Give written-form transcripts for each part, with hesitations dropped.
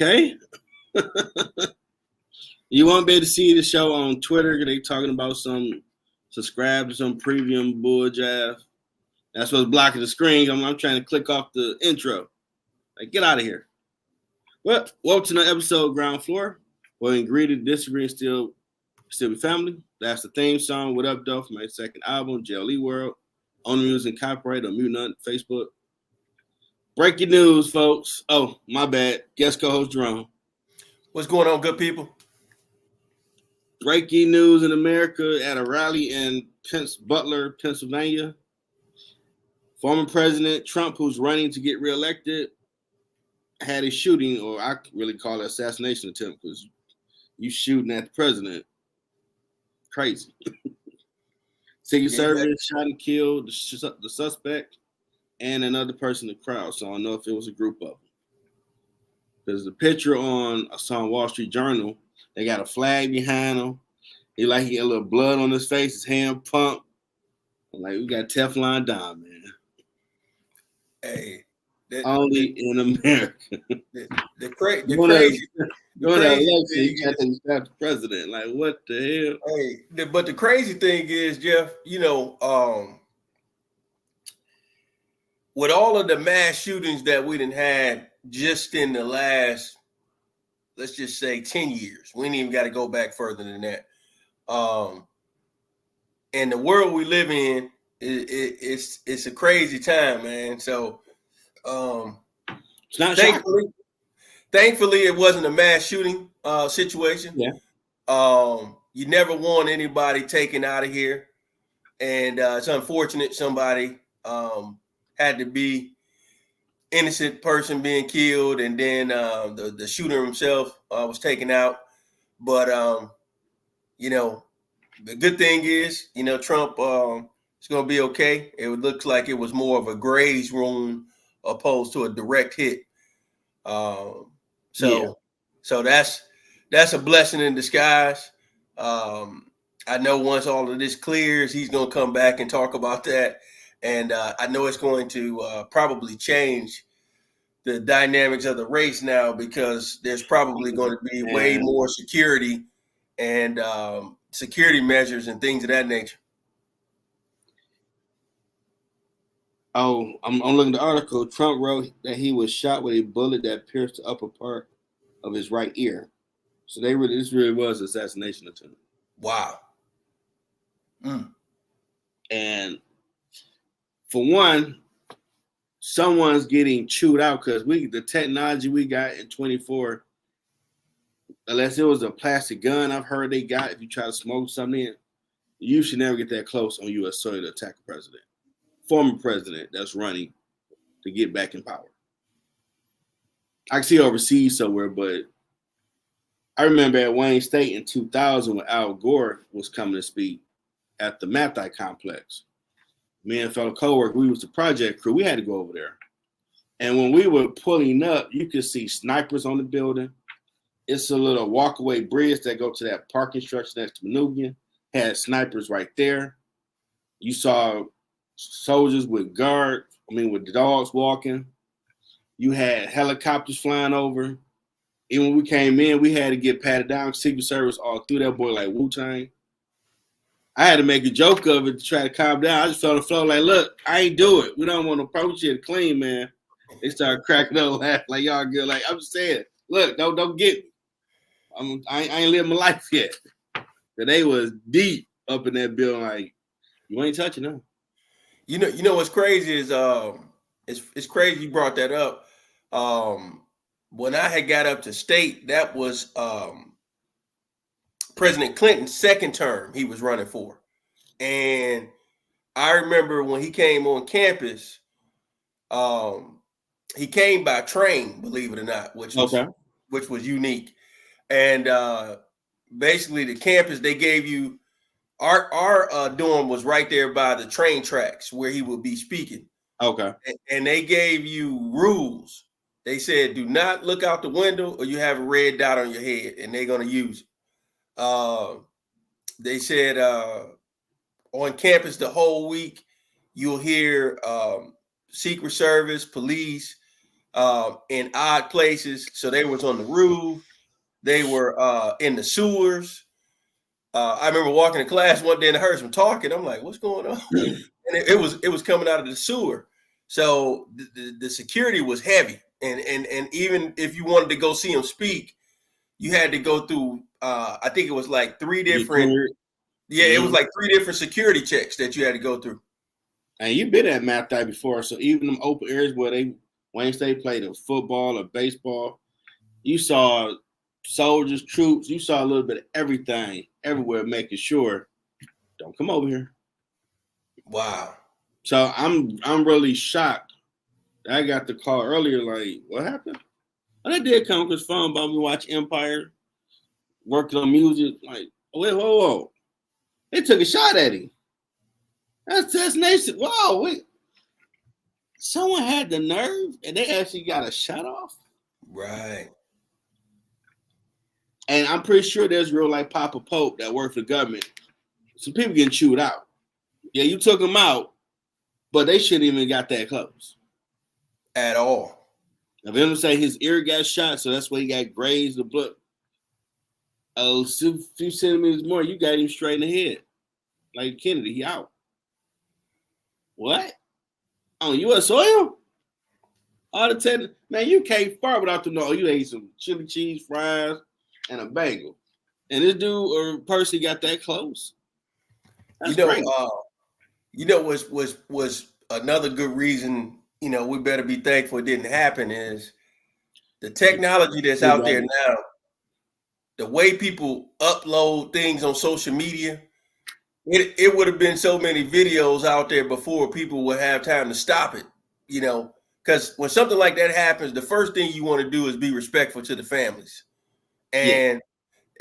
Okay. You won't be able to see the show on Twitter. They talking about some subscribe to some premium bull jive. That's what's blocking the screen. I'm trying to click off the intro. Like, get out of here. Well, welcome to the episode Ground Floor. Well, agree to disagree and still be family. That's the theme song. What up, though? From my second album, JLE World. Owner music copyright on Mute Nut Facebook. Breaking news, folks. Oh, my bad. Guest co-host Jerome. What's going on, good people? Breaking news in America at a rally in Butler, Pennsylvania. Former President Trump, who's running to get reelected, had a shooting, or I really call it assassination attempt, because you shooting at the president. Crazy. Secret Service shot and killed the suspect and another person in the crowd. So I don't know if it was a group of them. There's a picture I saw on Wall Street Journal. They got a flag behind him. He got a little blood on his face, his hand pumped. I'm like, we got Teflon Don, man. Hey, only in America. The crazy election, you got to stop the president. Like, what the hell? Hey, but the crazy thing is, Jeff, with all of the mass shootings that we done had just in the last, let's just say 10 years, we ain't even got to go back further than that. And the world we live in, it's a crazy time, man. So it's not thankfully it wasn't a mass shooting situation. Yeah. You never want anybody taken out of here. And it's unfortunate somebody had to be innocent person being killed, and then the shooter himself was taken out. But the good thing is, Trump is going to be okay. It looks like it was more of a graze wound opposed to a direct hit. So that's a blessing in disguise. I know once all of this clears, he's going to come back and talk about that. And I know it's going to probably change the dynamics of the race now, because there's probably going to be way more security and security measures and things of that nature. Oh, I'm looking at the article. Trump wrote that he was shot with a bullet that pierced the upper part of his right ear. So this really was an assassination attempt. Wow. And for one, someone's getting chewed out, because the technology we got in 24, unless it was a plastic gun, I've heard they got, if you try to smoke something in, you should never get that close on U.S. soil to attack a president. Former president that's running to get back in power. I can see overseas somewhere, but I remember at Wayne State in 2000 when Al Gore was coming to speak at the Mathai complex. Me and a fellow coworker, we was the project crew. We had to go over there. And when we were pulling up, you could see snipers on the building. It's a little walkaway bridge that go to that parking structure next to Manugian. Had snipers right there. You saw soldiers with with the dogs walking. You had helicopters flying over. Even when we came in, we had to get patted down. Secret Service all through that boy like Wu-Tang. I had to make a joke of it to try to calm down. I just fell on the floor like, look, I ain't do it. We don't want to approach you clean, man. They started cracking up, laughing like, y'all good. Like, I'm just saying, look, don't get me. I ain't lived my life yet. But they was deep up in that building like, you ain't touching them. You know what's crazy is it's crazy you brought that up. When I had got up to state, that was President Clinton's second term he was running for. And I remember when he came on campus, he came by train, believe it or not, which was unique. And basically the campus, they gave you our dorm was right there by the train tracks where he would be speaking. Okay. And they gave you rules. They said, do not look out the window or you have a red dot on your head, and they're going to use it. They said on campus the whole week, you'll hear Secret Service, police, in odd places. So they was on the roof. They were in the sewers. I remember walking to class one day and I heard some talking. I'm like, what's going on? And it was coming out of the sewer. So the security was heavy. And even if you wanted to go see him speak, you had to go through I think it was like three different it was like three different security checks that you had to go through. And you've been at Math Day before, so even them open areas where Wayne State played a football or baseball, you saw soldiers, troops, you saw a little bit of everything everywhere, making sure don't come over here. Wow. So I'm really shocked. I got the call earlier, like, what happened? And I did come because phone about me watch Empire, working on music. Like, wait, whoa. They took a shot at him. That's assassination. Whoa, wait. Someone had the nerve and they actually got a shot off. Right. And I'm pretty sure there's real like Papa Pope that worked for the government. Some people getting chewed out. Yeah, you took them out, but they shouldn't even got that close. At all. Now, them say his ear got shot, so that's why he got grazed the blood. A few centimeters more, you got him straight in the head. Like Kennedy, he out. What? On U.S. soil? All the 10, man, you can't far without the know you ate some chili cheese fries and a bagel. And this dude or person got that close. That's crazy. Was another good reason, we better be thankful it didn't happen is the technology that's out there now, the way people upload things on social media, it would have been so many videos out there before people would have time to stop it, because when something like that happens, the first thing you want to do is be respectful to the families. And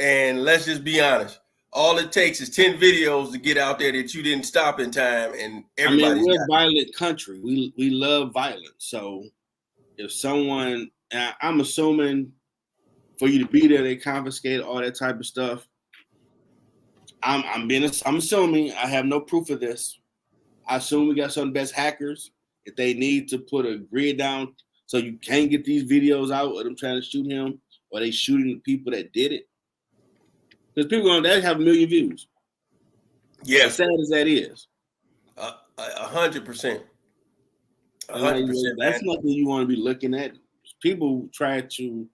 let's just be honest. All it takes is 10 videos to get out there that you didn't stop in time, and everybody's we're a violent country. We love violence. So if someone, I'm assuming for you to be there, they confiscate all that type of stuff. I'm assuming, I have no proof of this. I assume we got some of the best hackers. If they need to put a grid down so you can't get these videos out of them trying to shoot him, or they shooting the people that did it. Because people on that have 1 million views. Yeah. As sad as that is. 100%. 100%. That's nothing you want to be looking at. People try to,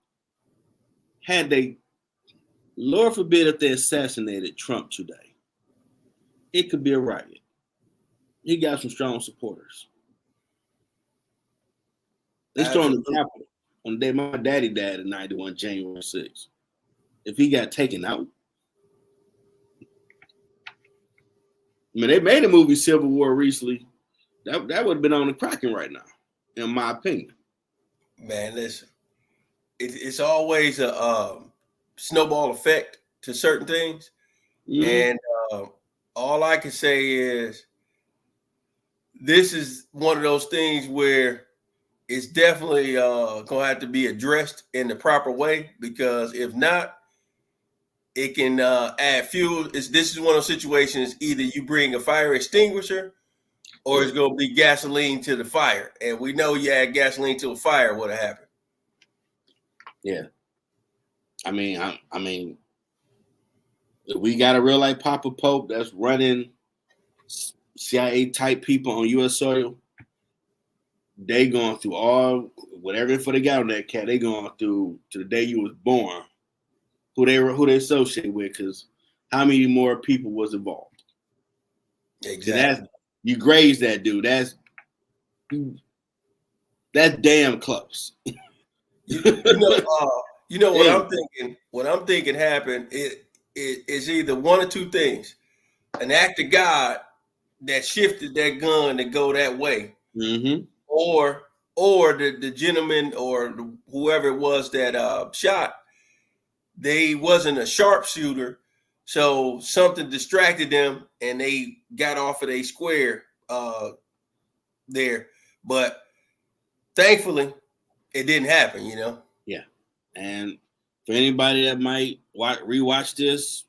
Lord forbid if they assassinated Trump today, it could be a riot. He got some strong supporters. They stormed the Capitol on the day my daddy died in 91, January 6th. If he got taken out, they made a movie Civil War recently. That would have been on the cracking right now, in my opinion. Man, listen, it's always a snowball effect to certain things. And all I can say is this is one of those things where it's definitely going to have to be addressed in the proper way, because if not, it can add fuel. This is one of those situations, either you bring a fire extinguisher or it's going to be gasoline to the fire. And we know you add gasoline to a fire, what would happen? Yeah. I mean, we got a real life Papa Pope that's running CIA type people on U.S. soil. They going through all whatever info they got on that cat. They going through to the day you was born, who they associate with, because how many more people was involved? Exactly. You grazed that dude. That's damn close. What I'm thinking. What I'm thinking happened. It is either one or two things: an act of God that shifted that gun to go that way, or the gentleman or whoever it was that shot, they wasn't a sharpshooter, so something distracted them and they got off of a square there. But thankfully, it didn't happen. Yeah, and for anybody that might rewatch this,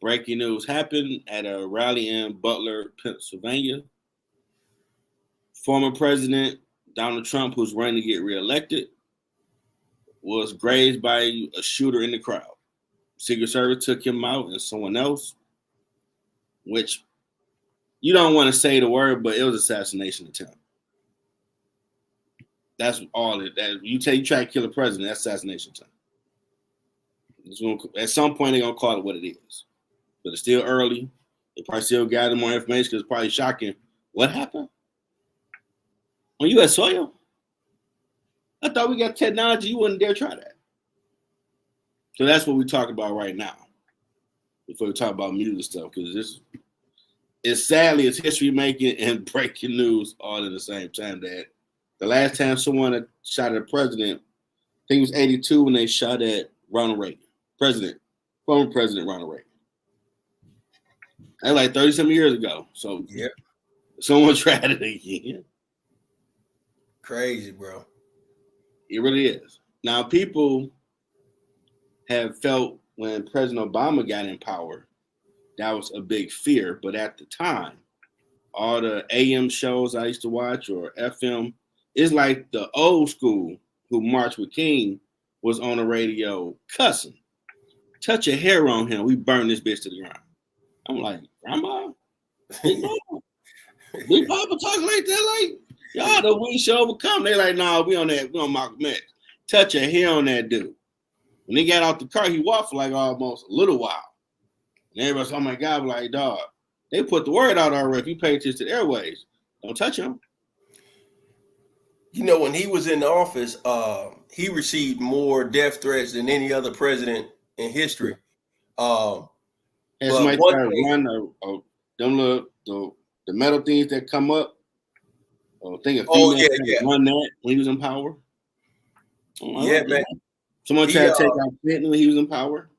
breaking news happened at a rally in Butler, Pennsylvania. Former President Donald Trump, who's running to get reelected, was grazed by a shooter in the crowd. Secret Service took him out and someone else, which you don't want to say the word, but it was assassination attempt. That's all it. That you try to kill a president, that's assassination attempt. At some point, they're gonna call it what it is, but it's still early. They probably still gather more information because it's probably shocking. What happened on U.S. soil? I thought we got technology. You wouldn't dare try that. So that's what we talk about right now. Before we talk about music stuff, because this is sadly it's history making and breaking news all at the same time. That the last time someone shot at a president, I think it was 82 when they shot at Ronald Reagan, former President Ronald Reagan. That's like 30-some years ago. So yeah, someone tried it again. Crazy, bro. It really is. Now, people have felt when President Obama got in power, that was a big fear. But at the time, all the AM shows I used to watch or FM, it's like the old school who marched with King was on the radio cussing. Touch a hair on him, we burn this bitch to the ground. I'm like, Grandma? Big Papa talk like that? Like, y'all the we should overcome. They like, nah, we on Malcolm X. Touch a hair on that dude. When he got off the car, he walked for like almost a little while. And everybody's, oh my God, like, dog, they put the word out already. If you pay attention to the airways, don't touch him. You know, when he was in office, he received more death threats than any other president in history. As somebody try to run them the metal things that come up. Think of run that when he was in power. Yeah, man. Someone tried to take out Clinton when he was in power.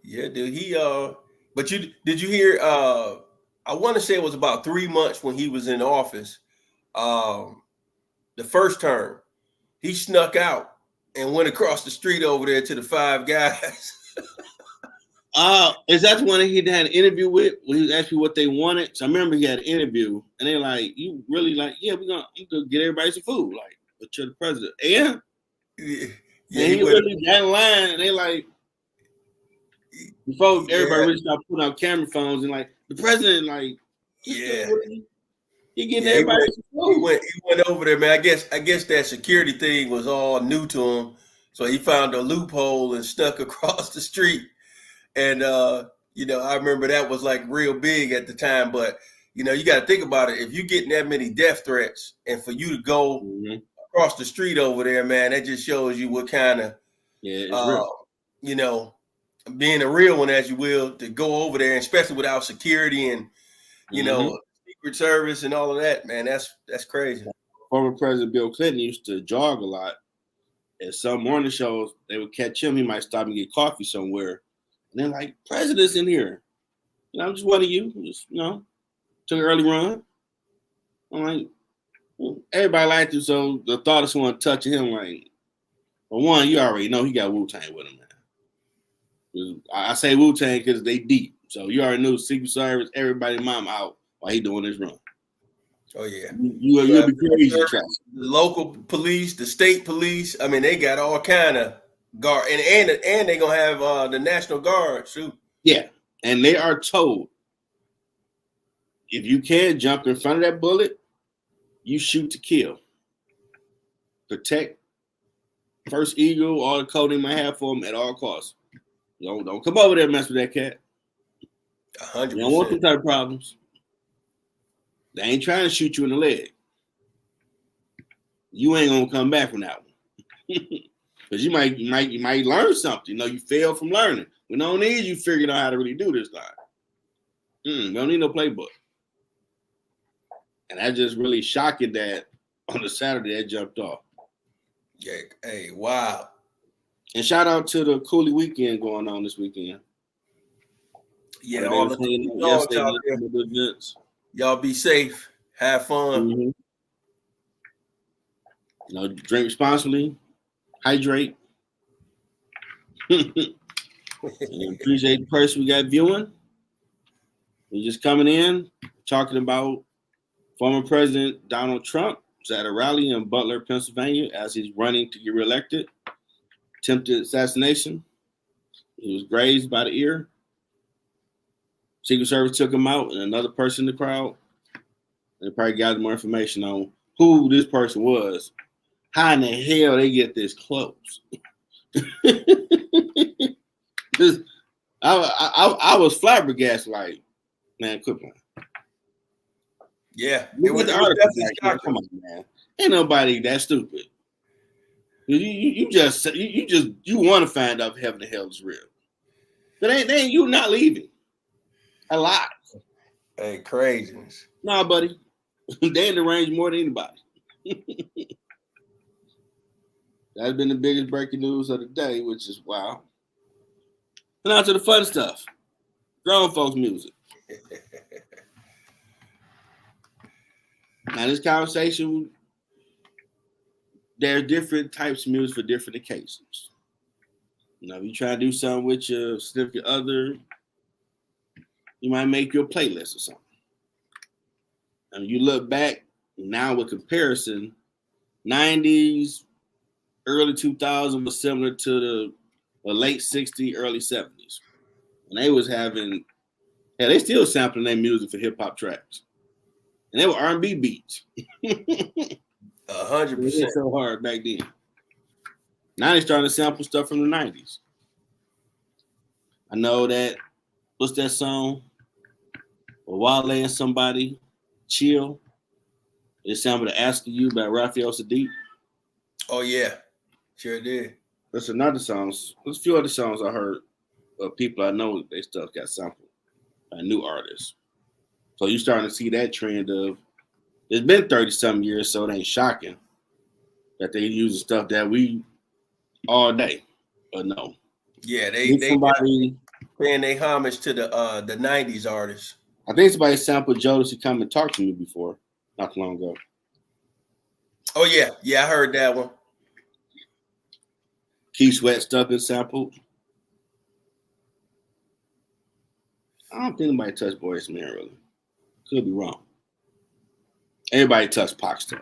Yeah, dude. But did you hear? I want to say it was about 3 months when he was in office. The first term, he snuck out and went across the street over there to the Five Guys. Is that the one that he had an interview with? When he was asking what they wanted. So I remember he had an interview, and they like, "You really like? Yeah, I'm gonna get everybody some food. Like, but you're the president, yeah." Yeah, he really that line. And they like before everybody really started putting out camera phones and like the president, like, he getting everybody some food. He went over there, man. I guess that security thing was all new to him, so he found a loophole and stuck across the street. And, I remember that was like real big at the time. But, you got to think about it. If you're getting that many death threats and for you to go across the street over there, man, that just shows you what kind of, being a real one, as you will, to go over there, especially without security and, Secret Service and all of that, man. That's crazy. Former President Bill Clinton used to jog a lot. At some morning shows, they would catch him. He might stop and get coffee somewhere. And they're like, president's in here. I'm just one of you. Just, took an early run. I'm like, everybody liked him. So the thought of someone touching him, like, for one, you already know he got Wu-Tang with him now. I say Wu-Tang because they deep. So you already knew Secret Service, everybody mom out while he doing his run. Oh, yeah. You'll be crazy. The local police, the state police, I mean, they got all kind of guard, and they're gonna have the National Guard too. Yeah, and they are told if you can't jump in front of that bullet, you shoot to kill. Protect First Eagle, all the code they might have for them at all costs. Don't come over there and mess with that cat. 100%. You don't want them type of problems. They ain't trying to shoot you in the leg. You ain't gonna come back from that one. Because you might learn something. You fail from learning. We don't need you figuring out how to really do this time. We don't need no playbook. And that's just really shocking that on the Saturday that jumped off. Yeah, hey, wow. And shout out to the Coolie weekend going on this weekend. Yeah, all the dogs out there. Y'all be safe. Have fun. Drink responsibly. Hydrate. And appreciate the person we got viewing. We're just coming in, talking about former President Donald Trump was at a rally in Butler, Pennsylvania, as he's running to get reelected. Attempted assassination. He was grazed by the ear. Secret Service took him out, and another person in the crowd. They probably gathered more information on who this person was. How in the hell they get this close? I was flabbergasted. Like, man, quit playing. Yeah, it was like, come on, man. Ain't nobody that stupid. You want to find out if heaven and hell is real. But ain't you not leaving alive? Hey, craziness. Nah, buddy. They in the range more than anybody. That's been the biggest breaking news of the day, which is wow. And on to the fun stuff. Grown folks music. Now, this conversation, there are different types of music for different occasions. You know, if you try to do something with your significant other, you might make your playlist or something. And you look back now with comparison, 90s, early 2000s was similar to the late 60s, early 70s. And they was having, they still sampling their music for hip hop tracks. And they were R&B beats. 100%. So hard back then. Now they're starting to sample stuff from the 90s. I know that, what's that song? Wale and Somebody, Chill. They sampled the Asking You by Raphael Sadiq. Oh, yeah. Sure did. That's another song. There's a few other songs I heard of people I know, they stuff got sampled by new artists. So you're starting to see that trend of, it's been 30-some years, so it ain't shocking that they using stuff that we all day. But no. Yeah, they somebody paying their homage to the 90s artists. I think somebody sampled Jodeci Come and Talk to Me before, not too long ago. Oh, yeah. Yeah, I heard that one. Keith Sweat stuff is sampled. I don't think anybody touched Boyz II Men, really. Could be wrong. Everybody touched Pac stuff.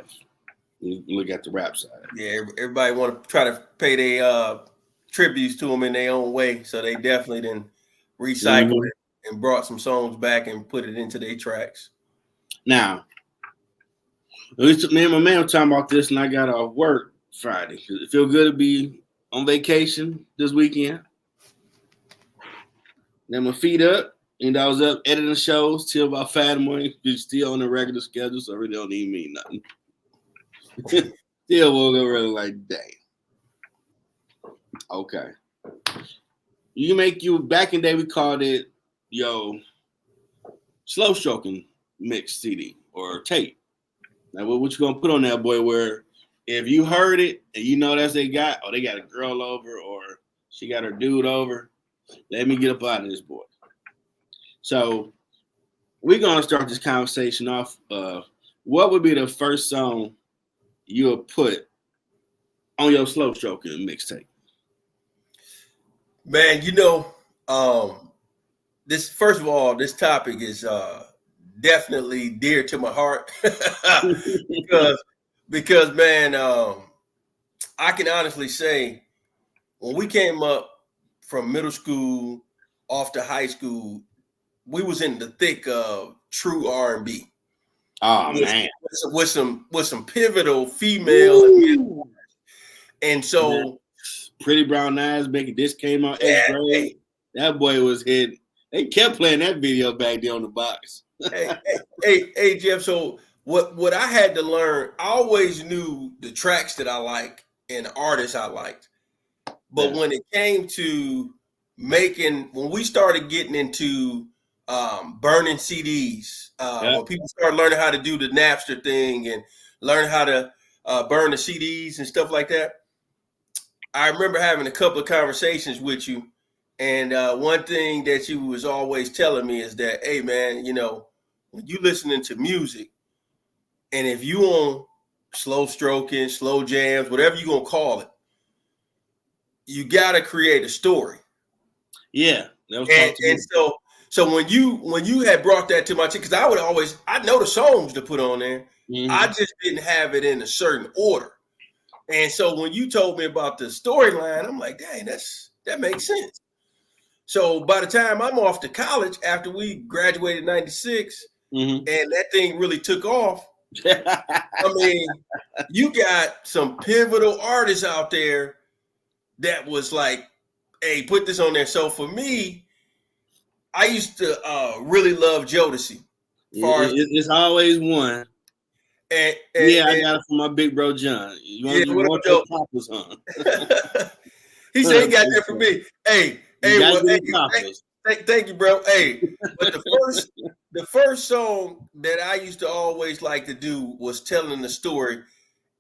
You look at the rap side. Yeah, everybody want to try to pay their tributes to them in their own way. So they definitely then recycled it and brought some songs back and put it into their tracks. Now, me and my man were talking about this, and I got off work Friday. It feel good to be on vacation this weekend. Then my feet up, and I was up editing shows till about 5 in the morning. Still on the regular schedule, so it really don't even mean nothing. Still woke up really like, dang. Okay. You make you back in the day, we called it slow stroking mix CD or tape. Now what you gonna put on that boy where if you heard it and you know that's they got a girl over or she got her dude over, let me get up out of this boy. So we're gonna start this conversation off of what would be the first song you'll put on your slow stroking mixtape? Man, this first of all, this topic is definitely dear to my heart because man, I can honestly say when we came up from middle school off to high school, we was in the thick of true R&B. Oh man, with some pivotal female, and so Pretty Brown Eyes, Becky This came out 8th grade. That boy was hit. They kept playing that video back there on the box. hey, Jeff. So what I had to learn, I always knew the tracks that I liked and the artists I liked, but when it came to when we started getting into burning CDs, when people started learning how to do the Napster thing and learn how to burn the CDs and stuff like that, I remember having a couple of conversations with you, and one thing that you was always telling me is that, hey man, when you listening to music, and if you on slow stroking, slow jams, whatever you gonna call it, you gotta create a story. Yeah, and So when you had brought that to my chick, because I know the songs to put on there. Mm-hmm. I just didn't have it in a certain order. And so when you told me about the storyline, I'm like, dang, that makes sense. So by the time I'm off to college, after we graduated in 96, mm-hmm. and that thing really took off, I mean, you got some pivotal artists out there that was like, hey, put this on there. So for me, I used to really love Jodeci. It's always one. I got it from my big bro John. You want your poppers on? He said he got that from me. Thank you, bro. Hey, but the first song that I used to always like to do was telling the story.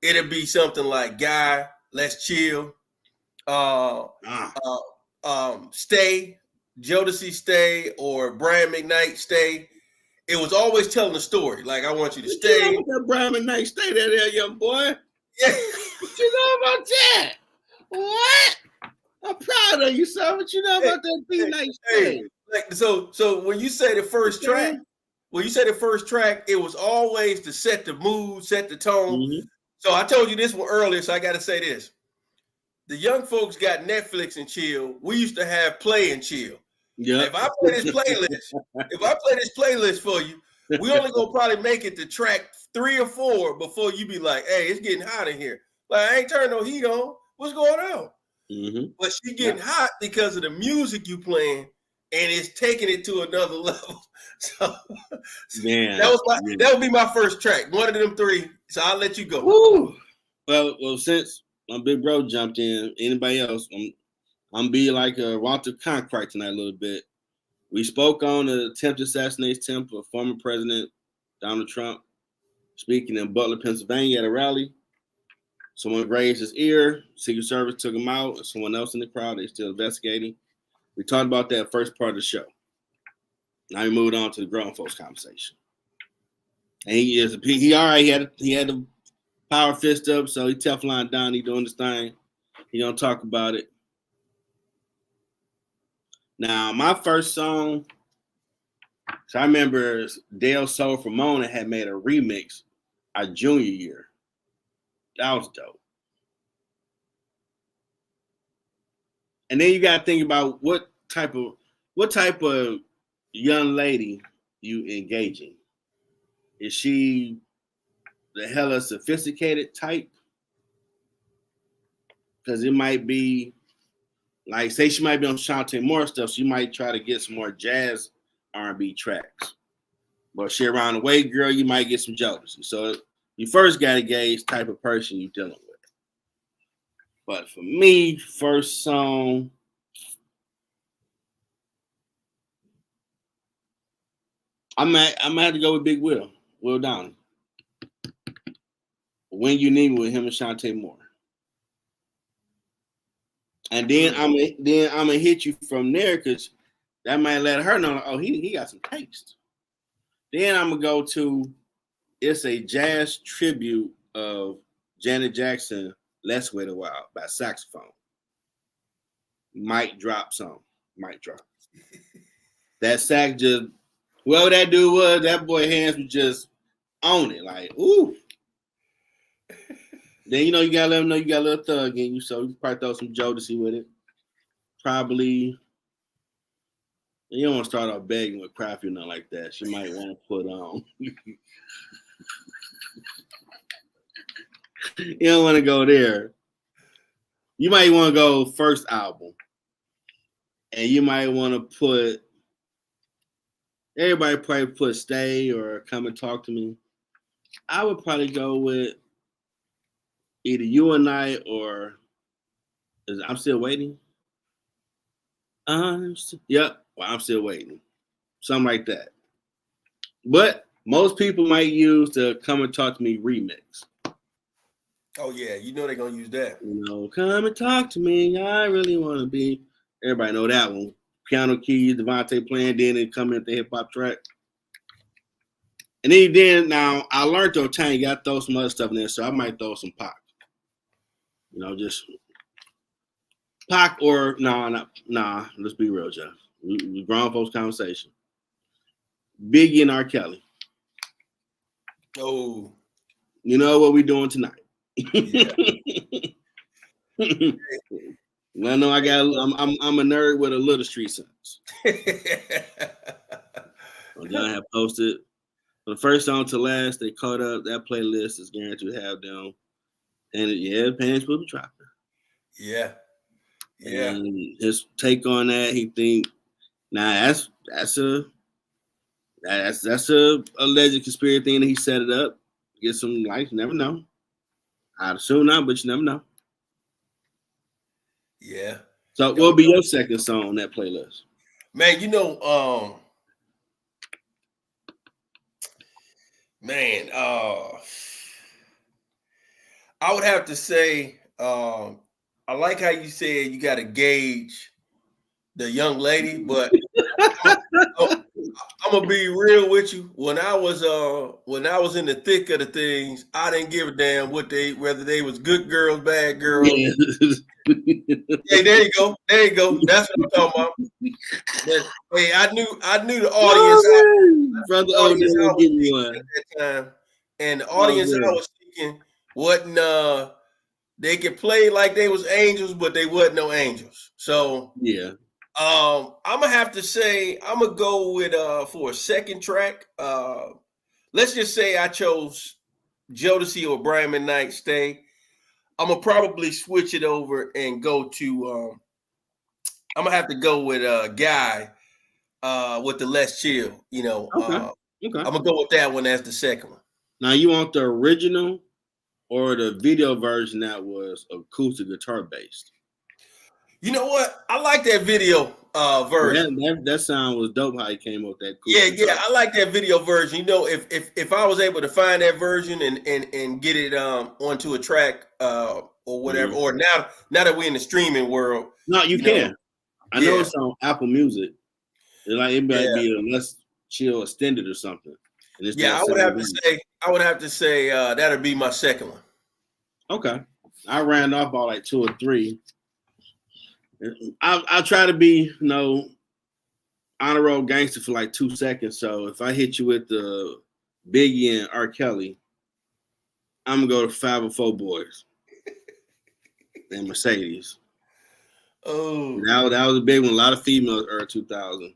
It'd be something like "Guy, Let's Chill," "Stay," Jodeci "Stay," or Brian McKnight "Stay." It was always telling the story. Like, I want you to stay. You know about that Brian McKnight "Stay" there, young boy? Yeah. What you know about that? What? I'm proud of you, son. What you know about that B-Night "Stay"? Like, so when you say the first track, it was always to set the mood, set the tone. Mm-hmm. So I told you this one earlier, so I got to say this. The young folks got Netflix and chill. We used to have Play and Chill. Yeah. If I play this playlist for you, we only gonna probably make it to track 3 or 4 before you be like, hey, it's getting hot in here. Like, I ain't turning no heat on. What's going on? Mm-hmm. But she getting hot because of the music you playing, and it's taking it to another level. So that would be my first track. One of them 3. So I'll let you go. Woo. Well, since my big bro jumped in, anybody else, I'm be like a Walter Cronkite tonight a little bit. We spoke on the attempted assassination attempt of former President Donald Trump speaking in Butler, Pennsylvania at a rally. Someone grazed his ear. Secret Service took him out. And someone else in the crowd, they're still investigating. We talked about that first part of the show. Now we moved on to the grown folks conversation. And he had the power fist up, so he Teflon down. He doing his thing. He gonna talk about it. Now, my first song, so I remember Dale Soul from Mona had made a remix our junior year. That was dope. And then you gotta think about what type of young lady you engaging. Is she the hella sophisticated type? Because it might be like, say she might be on Shantae Moore stuff, so you might try to get some more jazz R&B tracks. But she around the way, girl, you might get some Jodeci. So you first got to gauge type of person you're dealing with. But for me, first song, I might have to go with Big Will Downey. When You Need Me with him and Shantae Moore. And then I'm gonna hit you from there because that might let her know, oh, he got some taste. Then I'm gonna go to, it's a jazz tribute of Janet Jackson, Let's Wait a While by saxophone. Mic drop song. Mic drop. That sax just, whoever that dude was, that boy hands was just on it. Like, ooh. Then, you gotta let them know you got a little thug in you, so you probably throw some Jodeci with it. Probably, you don't want to start off begging with Crafty or nothing like that. She might want to put on. You don't want to go there. You might want to go first album. And you might want to put, everybody probably put Stay or Come and Talk to Me. I would probably go with either You and I or I'm Still Waiting. Yep. Well, I'm Still Waiting. Something like that. But most people might use the Come and Talk to Me remix. Oh, yeah. They're going to use that. Come and talk to me. I really want to be. Everybody know that one. Piano keys, Devontae playing, then they come in with the hip-hop track. And then now, I learned over time, you got to throw some other stuff in there, so I might throw some Pac. Just Pac or, nah, let's be real, Jeff. We grown folks conversation. Biggie and R. Kelly. Oh, you know what we doing tonight? yeah. I know I'm a nerd with a little street sense. John have posted from the first song to last. They caught up. That playlist is guaranteed to have them. And Pants will be dropping. Yeah. Yeah. And his take on that, he think, that's a alleged conspiracy thing that he set it up. Get some likes, never know. I'd assume not, but you never know. Yeah. So what will be your second song on that playlist? Man, I would have to say, I like how you said you got to gauge the young lady, but I'm gonna be real with you. When I was in the thick of the things, I didn't give a damn whether they was good girls, bad girls. Yeah. Hey, there you go. That's what I'm talking about. Hey, I knew the audience. Brother Odin will give me one at that time, and the audience I was seeking wasn't. They could play like they was angels, but they wasn't no angels. So yeah. I'm gonna have to say I'm gonna go with for a second track. Let's just say I chose Jodeci or Brian McKnight Stay. I'm gonna probably switch it over and go to. I'm gonna have to go with Guy with the Less Chill. Okay. I'm gonna go with that one as the second one. Now you want the original or the video version that was acoustic guitar based? You know what? I like that video version. That sound was dope how he came up with that. Yeah, I like that video version. If I was able to find that version and get it onto a track or whatever, or now that we're in the streaming world, no, you can. I know it's on Apple Music. It might be a Less Chill extended or something. I would have to say that'd be my second one. Okay, I ran off about like 2 or 3. I'll try to be, honor roll gangster for like 2 seconds. So if I hit you with the Biggie and R. Kelly, I'm gonna go to 504 Boys and Mercedes. Oh, that was a big one. A lot of females early 2000.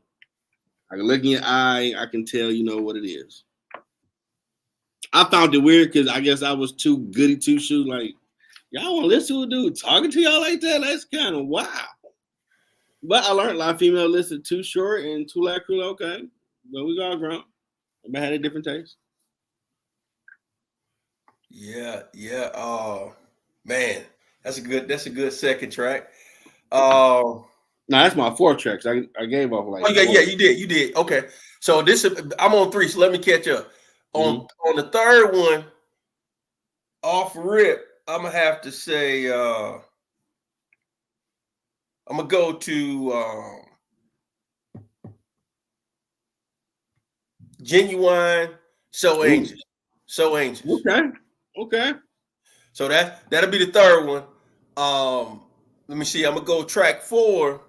I can look in your eye. I can tell you know what it is. I found it weird because I guess I was too goody two shoes. Like, y'all want to listen to a dude talking to y'all like that? That's kind of wild. But I learned a lot of females listen Too Short and Too Loud Crew. Okay, but we all grown. Everybody had a different taste. Yeah. Oh, man, that's a good second track. No, that's my 4 tracks. I gave off like. Oh yeah, you did. Okay, so I'm on 3. So let me catch up. On the third one, off rip, I'm gonna have to say I'm gonna go to Genuine So Angels. So Angels. Okay. So that'll be the third one. Let me see. I'm gonna go track 4.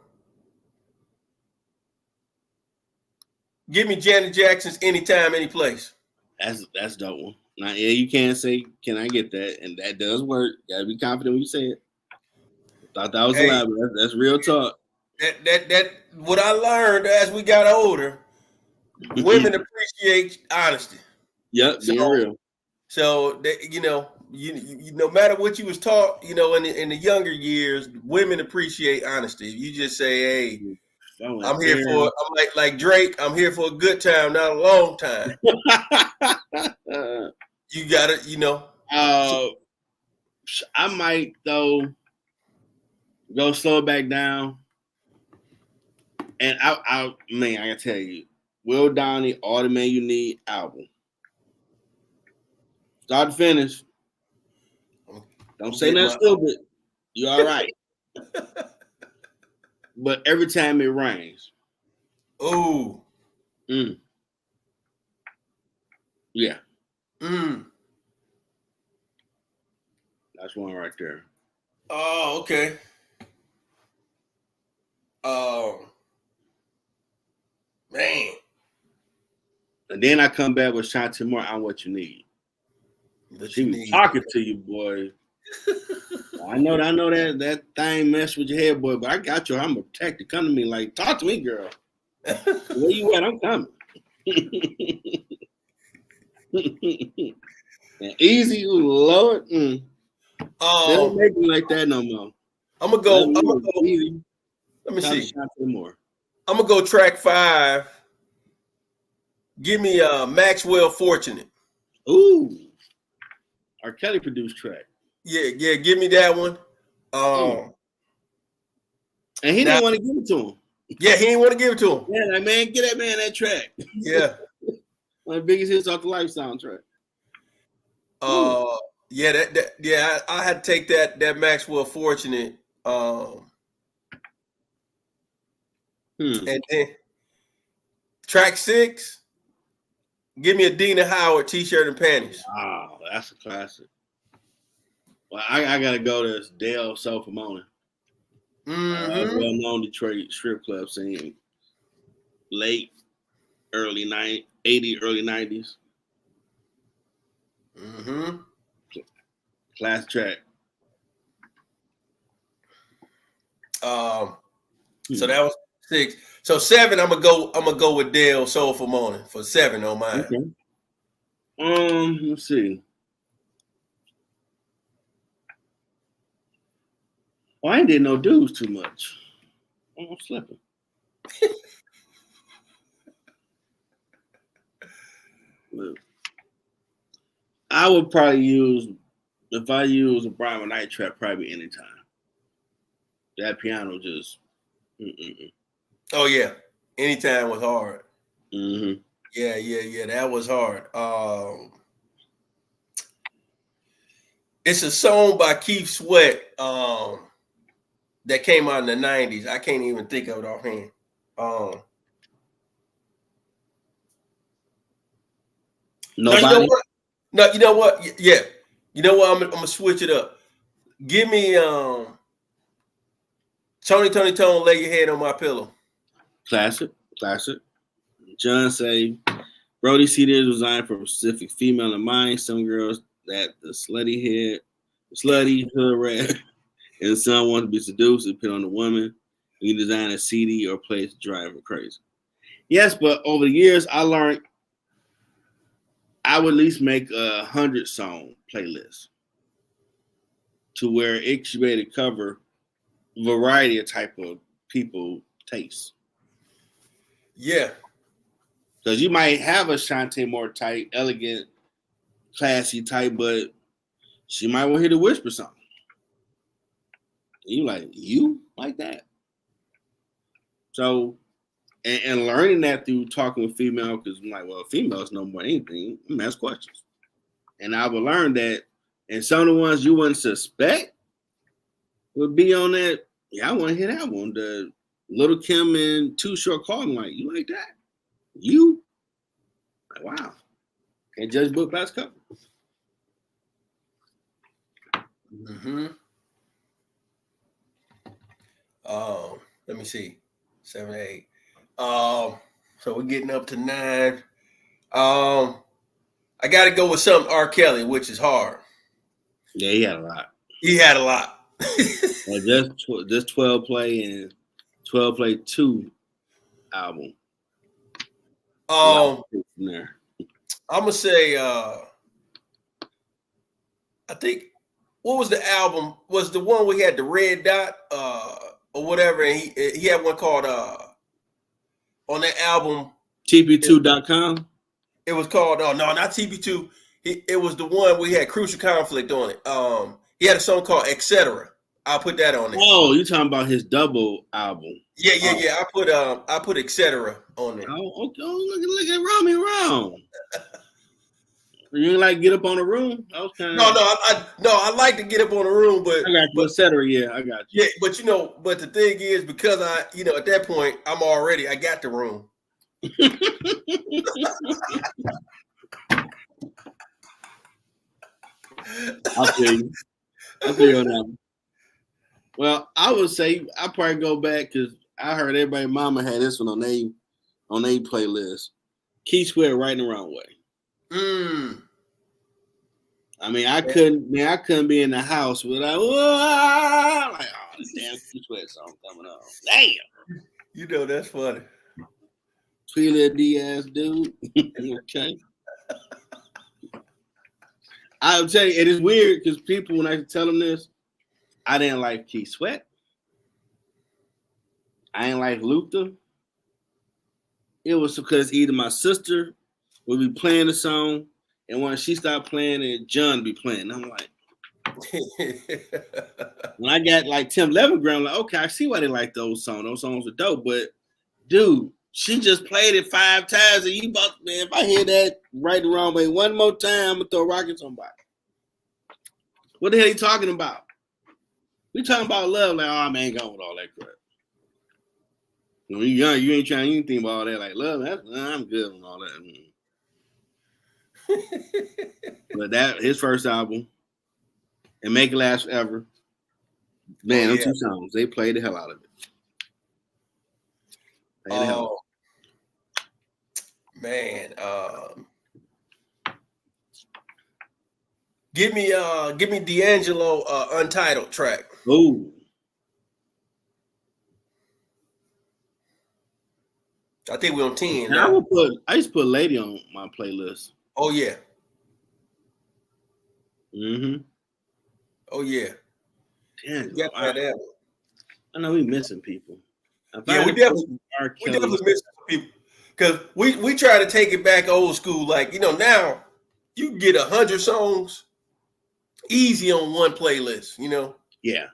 Give me Janet Jackson's Anytime, Anyplace. That's dope one. Now, you can't say, can I get that? And that does work. You gotta be confident when you say it. Thought that was loud, but that's real talk. That what I learned as we got older, women appreciate honesty. Yep, being real. So that, you no matter what you was taught, in the younger years, women appreciate honesty. You just say, "Hey, I'm here for." I'm like Drake. I'm here for a good time, not a long time. You got it, I might though go slow it back down, and I gotta tell you, Will Donnie, All the Man You Need album, start to finish. Don't say nothing stupid. You all right? But every time it rains. Oh. Yeah. That's one right there. Oh, okay. Man. And then I come back with Shantae Moore, I'm What You Need. She was talking to you, boy. I know that thing messed with your head, boy, but I got you. I'm a protector. Come to me like, talk to me, girl. Where you at? I'm coming. And Easy, Lord. They don't make me like that no more. I'm gonna go. Easy. Let me see. More. I'm gonna go track 5. Give me Maxwell Fortunate. Ooh. R. Kelly produced track. Yeah, give me that one. And he didn't want to give it to him. Yeah, he didn't want to give it to him. Yeah, like, man, get that man that track. Yeah. One of the biggest hits off the Life soundtrack. Yeah, I had to take that Maxwell Fortunate. And then track 6, give me a Dina Howard T-shirt and panties. Wow, that's a classic. Well, I gotta go to Dale Sofa Mona. Well-known Detroit strip club scene. Late, early 80s, early 90s. Class track. So that was 6. So 7, I'm gonna go with Dale Soulful Morning for 7 on mine. Okay. Let's see. Well, I ain't did no dudes too much. I'm slipping. I would probably use, if I use a Brian McKnight track, probably Anytime. That piano just. Oh yeah, Anytime was hard. Mm-hmm. Yeah, that was hard. It's a song by Keith Sweat that came out in the 90s. I can't even think of it offhand. Nobody. No, you know what? Yeah, you know what? I'm gonna switch it up. Give me Tony Tone, Lay Your Head on My Pillow. Classic. John say, Brody CD is designed for a specific female in mind. Some girls that the slutty hood rat, and some want to be seduced and put on the woman. You design a CD or play to drive her crazy. Yes, but over the years, I learned I would at least make 100 song playlist to where it should be able to cover a variety of type of people tastes. Yeah. Because you might have a Shantae Moore type, elegant, classy type, but she might want to hear the whisper song. And you like that? So, and learning that through talking with female, because I'm like, well, females know more than anything. I'm ask questions. And I would learn that, and some of the ones you wouldn't suspect would be on that. Yeah, I want to hear that one. The Little Kim and Too Short Call. Like, you like that? You? Like, wow. Can't judge book by its cover. Let me see. 7, 8. So we're getting up to 9. I got to go with something R. Kelly, which is hard. Yeah, he had a lot. Well, just 12 Play and 12 Play 2 album. I'm gonna say I think what was the album? Was the one we had the red dot or whatever, and he had one called on that album TP2.com. It was called no, not TP2. It was the one we had Crucial Conflict on it. He had a song called Etc. I'll put that on it. Oh, you talking about his double album? Yeah. I put Etc. on it. Oh, okay. Look at Romy Round. You didn't like Get Up on the Room? I was kind of I like to Get Up on the Room, but I got you. Etc. Yeah, I got you. Yeah, but the thing is, because at that point I got the room. I'll feel you on that one. Well, I would say I probably go back because I heard everybody mama had this one on their playlist. Keith Sweat right in the wrong way. I mean, I couldn't be in the house without like, oh, this damn Keith Sweat song coming on. Damn. You know that's funny. Tweeler Diaz, dude. Okay. I'll tell you, it is weird because people, when I tell them this, I didn't like Keith Sweat. I didn't like Luther. It was because either my sister would be playing the song, and when she stopped playing it, John be playing. I'm like, when I got like Tim Levenground, I'm like, okay, I see why they like those songs. Those songs are dope, but dude, she just played it 5 times, and you about, man, if I hear that right the wrong way one more time, I'm gonna throw rockets on somebody. What the hell are you talking about? We talking about love, like, oh man, ain't going with all that crap. When you're young, you ain't trying anything about all that. Like, love, I'm good on all that. But that, his first album, and Make It Last Forever, man, those 2 songs, they played the hell out of it. Man, give me D'Angelo Untitled track. Ooh. I think we're on 10. I used to put Lady on my playlist. Oh yeah. Mm-hmm. Oh yeah. Damn, I know we missing people. Yeah, we definitely missing people. Because we try to take it back old school. Like, you know, now you can get 100 songs easy on one playlist, you know? Yeah.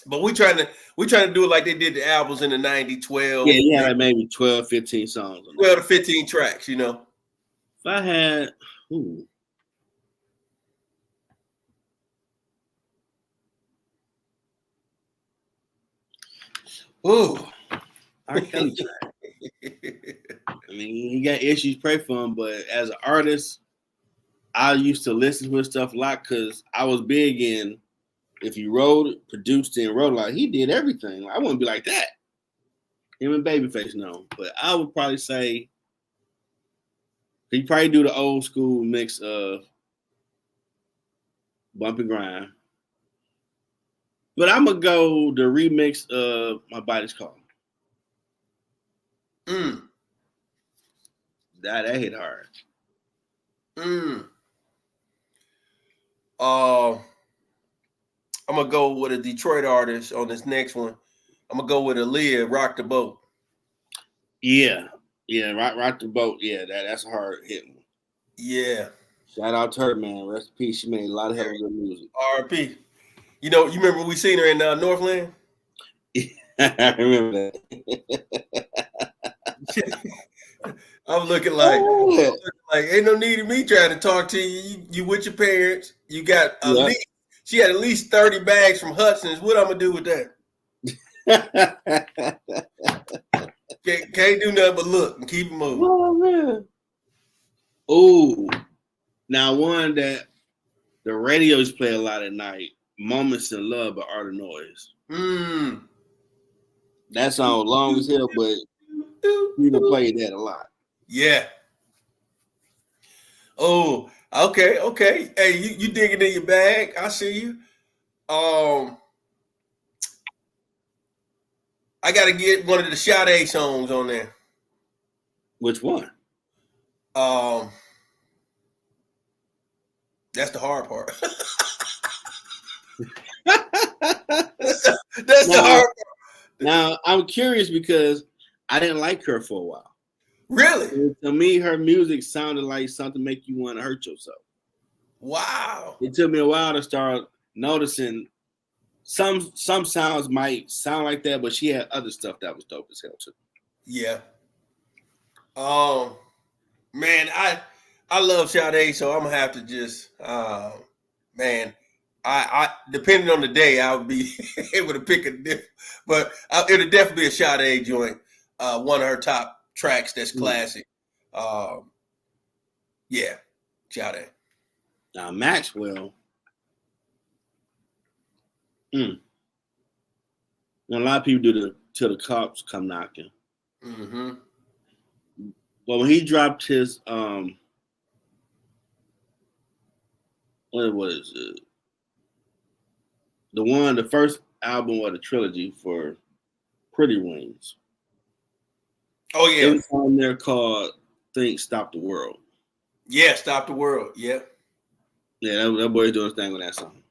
But we trying to do it like they did the albums in the 90s, 12. Yeah, like maybe 12, 15 songs. 12 to 15 tracks, you know? If I had, R. Kelly track. I mean, he got issues, pray for him, but as an artist, I used to listen to his stuff a lot because I was big in, if he wrote, produced it, and wrote a lot, he did everything. I wouldn't be like that. Him and Babyface, no. But I would probably say he'd probably do the old school mix of Bump and Grind. But I'm going to go the remix of My Body's Calling. That hit hard. I'm gonna go with a Detroit artist on this next one. I'm gonna go with Aaliyah, Rock the Boat. Yeah, Rock the Boat. Yeah, that's a hard hit one. Yeah. Shout out to her, man. Rest in peace. She made a lot of hell of good music. R.I.P. You know, you remember we seen her in Northland? I remember that. I'm looking like ain't no need of me trying to talk to you. You with your parents. You got at least, she had at least 30 bags from Hudson's. What I'm gonna do with that? Can't do nothing but look and keep it moving. Oh man. Oh, now one that the radios play a lot at night. Moments in Love by Art of Noise. That song long as hell, but you can play that a lot. Yeah. Oh, okay. Hey, you digging in your bag? I see you. I gotta get one of the Sade songs on there. Which one? That's the hard part. That's the hard part. Now I'm curious because I didn't like her for a while. Really? To me, her music sounded like something make you want to hurt yourself. Wow. It took me a while to start noticing some sounds might sound like that, but she had other stuff that was dope as hell too. Yeah. Man, I love Sade, so I'm gonna have to just man. I depending on the day, I would be able to pick a different, but it'll definitely be a Sade joint. One of her top tracks that's classic. Yeah, Sade. Now Maxwell. When a lot of people do the Till the Cops Come Knocking. Mm-hmm. Well, when he dropped his what was it? The first album of the trilogy for Pretty Wings. Oh It yeah, was on there called "Think Stop the World." yeah, Stop the World. Yeah, Yeah, that boy doing his thing with that song.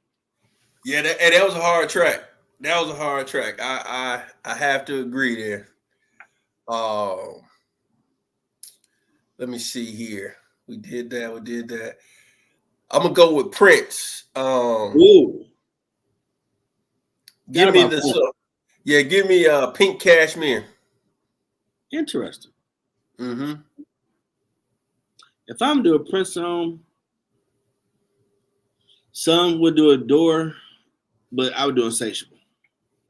yeah, that was a hard track. That was a hard track. I have to agree there. Um, let me see here. We did that. We did that. I'm gonna go with Prince. Ooh, forgot Give me about the that. yeah. Give me Pink Cashmere. Interesting. Mm-hmm. If I'm doing a Prince song, some would do Adore, but I would do Insatiable.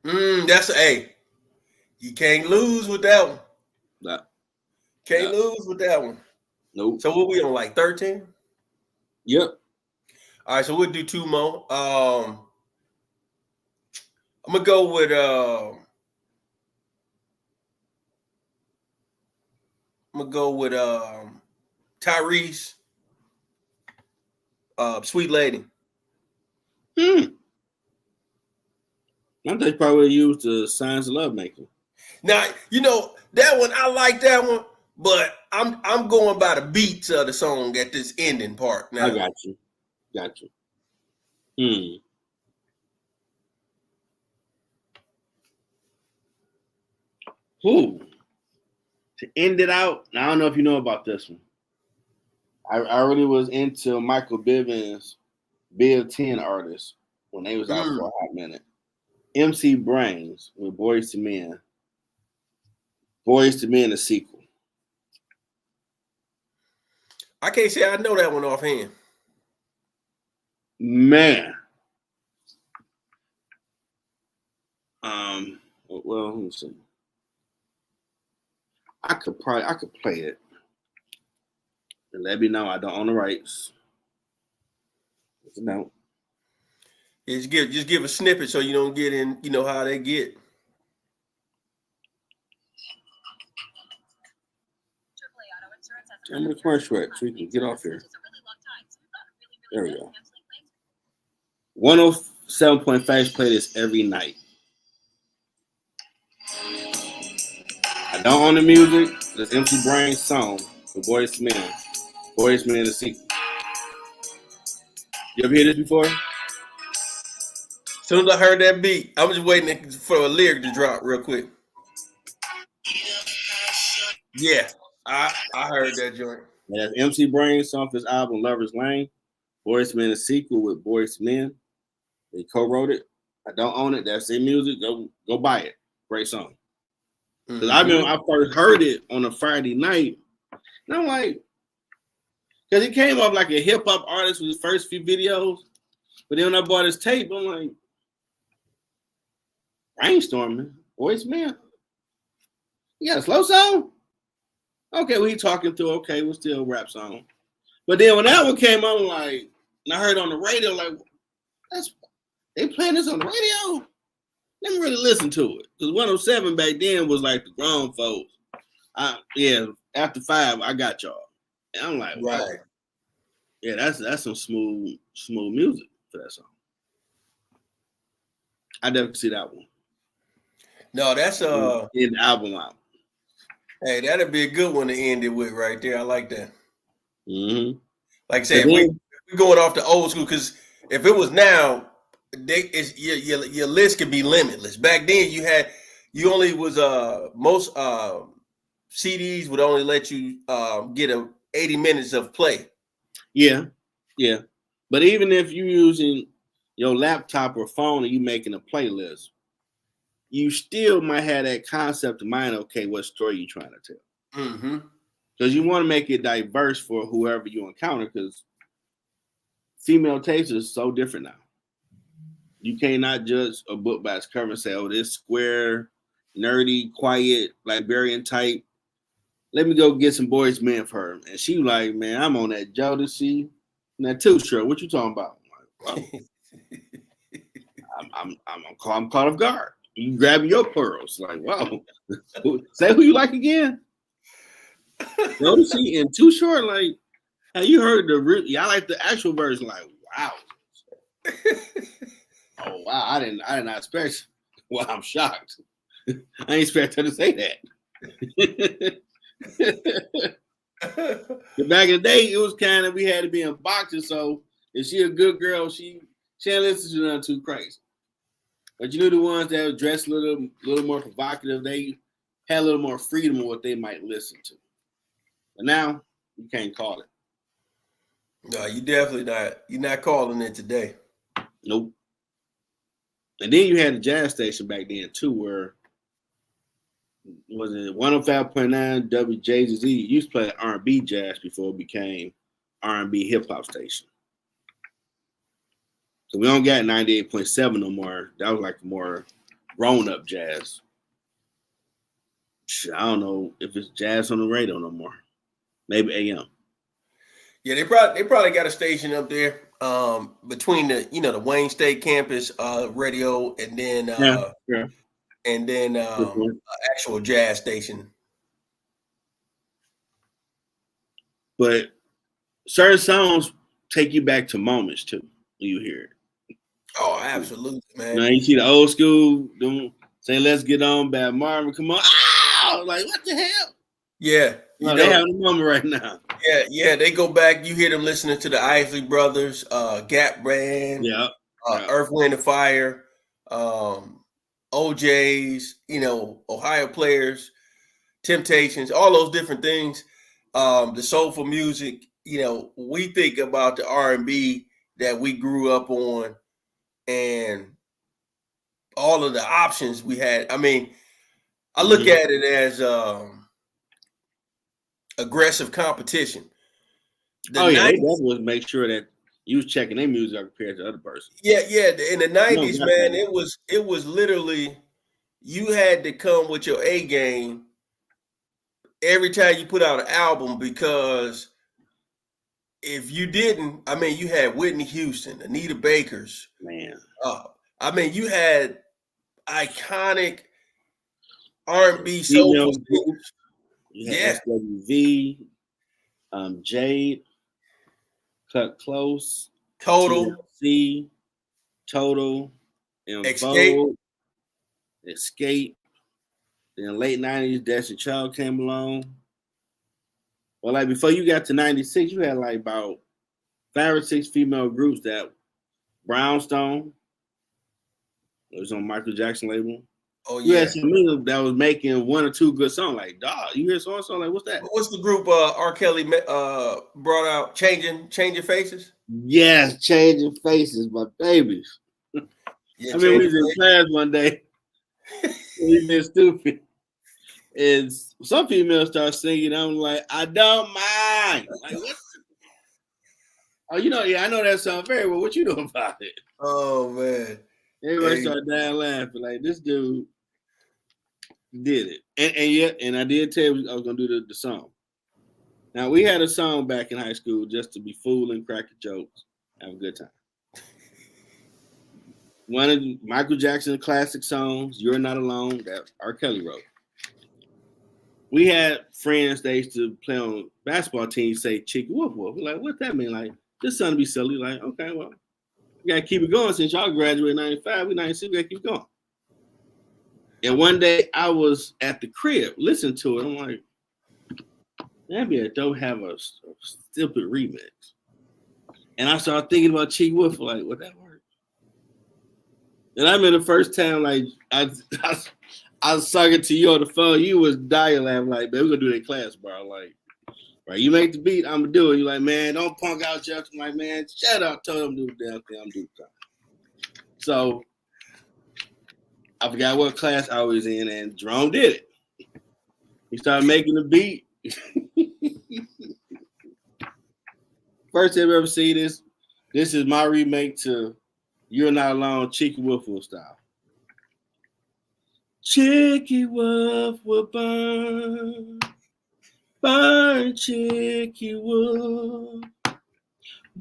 That's a. You can't lose with that one. Nah, Can't nah, lose with that one. nope. So what we on like 13? Yep. All right, so we'll do two more. I'm gonna go with Tyrese, Sweet Lady. I think they probably used the Signs of Love Making. Now, that one, I like that one, but I'm going by the beats of the song at this ending part I now. got you. Got you. Who to end it out? I don't know if you know about this one. I really was into Michael Bivins' Bill 10 artists when they was out for a hot minute. MC Brains with Boys to Men. Boys to Men, the sequel. I can't say I know that one offhand. Man. Well, let me see. I could play it. And let me know I don't own the rights. No. Yeah, just give a snippet so you don't get in, how they get. I'm going to commercial it so we can get off here. There we go. 107.5 play this every night. I don't own the music. This MC Brain song for Boys to Men. Boys to Men, the sequel. You ever hear this before? As soon as I heard that beat, I was just waiting for a lyric to drop real quick. Yeah, I heard that joint. Yeah, that's MC Brain song for his album Lover's Lane. Boys to Men, the sequel with Boys to Men. They co-wrote it. I don't own it. That's their music. Go buy it. Great song. Because I remember I first heard it on a Friday night. And I'm like, because he came up like a hip hop artist with his first few videos. But then when I bought his tape, I'm like, brainstorming. Boys, man. You got a slow song? Okay, we talking through. Okay, we're still a rap song. But then when that one came on, like, and I heard on the radio, like, they playing this on the radio? Let me really listen to it. Because 107 back then was like the grown folks. After 5, I got y'all. And I'm like, wow. Right. Yeah, that's some smooth music for that song. I definitely see that one. No, that's in the album out. Hey, that'd be a good one to end it with right there. I like that. Mm-hmm. Like I said, we're going off the old school because if it was now, your list could be limitless. Back then, you only was most CDs would only let you get 80 minutes of play. Yeah. But even if you're using your laptop or phone and you making a playlist, you still might have that concept in mind. Okay, what story you trying to tell? Mm-hmm. Because you want to make it diverse for whoever you encounter. Because female taste is so different now. You cannot judge a book by its cover and say, "Oh, this square, nerdy, quiet, librarian type. Let me go get some Boys Men for her." And she like, "Man, I'm on that Jodeci and that Two Shirt. What you talking about?" I'm like, wow. I'm caught off guard. You grab your pearls, like, wow. Say who you like again. Notice he in Too Short, like, have you heard I like the actual version, like, wow. Oh wow, I did not expect. Well, I'm shocked. I didn't expect her to say that. Back in the day, it was kind of we had to be in boxing, so if she a good girl, she ain't listen to nothing too crazy. But you knew the ones that were dressed a little more provocative, they had a little more freedom of what they might listen to. But now you can't call it. No, you definitely not. You're not calling it today. Nope. And then you had the jazz station back then too, where was it 105.9 WJZZ used to play R&B jazz before it became R&B hip hop station. So we don't got 98.7 no more. That was like more grown up jazz. I don't know if it's jazz on the radio no more. Maybe AM. Yeah, they probably got a station up there between the Wayne State campus radio and then actual jazz station. But certain songs take you back to moments too when you hear it. Oh, absolutely, man. Now you see the old school saying "Let's Get On" by Marvin. Come on, like what the hell? Yeah, they having a moment right now. Yeah, they go back. You hear them listening to the Isley Brothers, Gap Band, Earth, Wind and Fire, OJs, Ohio Players, Temptations, all those different things. The soulful music. We think about the R&B that we grew up on, and all of the options we had. I mean, I look at it as aggressive competition. They definitely make sure that you was checking their music compared to the other person. Yeah. In the 90s, man, it was literally you had to come with your A game every time you put out an album, because if you didn't, I mean, you had Whitney Houston, Anita Baker's, man. I mean, you had iconic R&B soulful singers. You had SWV, Jade, Cut Close, Total, Total, Escape. Then late 90s, Destiny Child came along. Well, like before you got to 96, you had like about 5 or 6 female groups that Brownstone, it was on Michael Jackson label. Oh, yeah. You had some that was making 1 or 2 good songs. Like, dog, you hear song like, what's that? What's the group R. Kelly brought out? Changing Faces? Yes, Changing Faces, my babies. Yeah, I mean, we was in class one day. We been stupid. And some females start singing. I'm like, I don't mind. Like, what? Oh, I know that song very well. What you know about it? Oh, man. Everybody started dying laughing. Like, this dude did it. And I did tell you I was going to do the song. Now, we had a song back in high school just to be fooling, cracking jokes, have a good time. One of Michael Jackson's classic songs, You're Not Alone, that R. Kelly wrote. We had friends that used to play on basketball teams say Chicky Woof Woof. We're like, what that mean? Like, this son be silly. Like, okay, well, we got to keep it going. Since y'all graduated in 95, we 96, we got to keep going. And one day I was at the crib listening to it. I'm like, that'd be a dope have a stupid remix. And I started thinking about Chicky Woof, like, would that work? And I remember the first time, like, I was talking to you on the phone. You was dying laughing, like, man, we're going to do that in class, bro. Like, right, you make the beat, I'm going to do it. You're like, man, don't punk out Jeff. I'm like, man, shut up. Told him to do the damn thing. I'm doing the time. So I forgot what class I was in, and Jerome did it. He started making the beat. First time I've ever seen this. This is my remake to You're Not Alone, Chicky Woof Woof style. Chicky Woof Woof burn, burn Chicky Woof,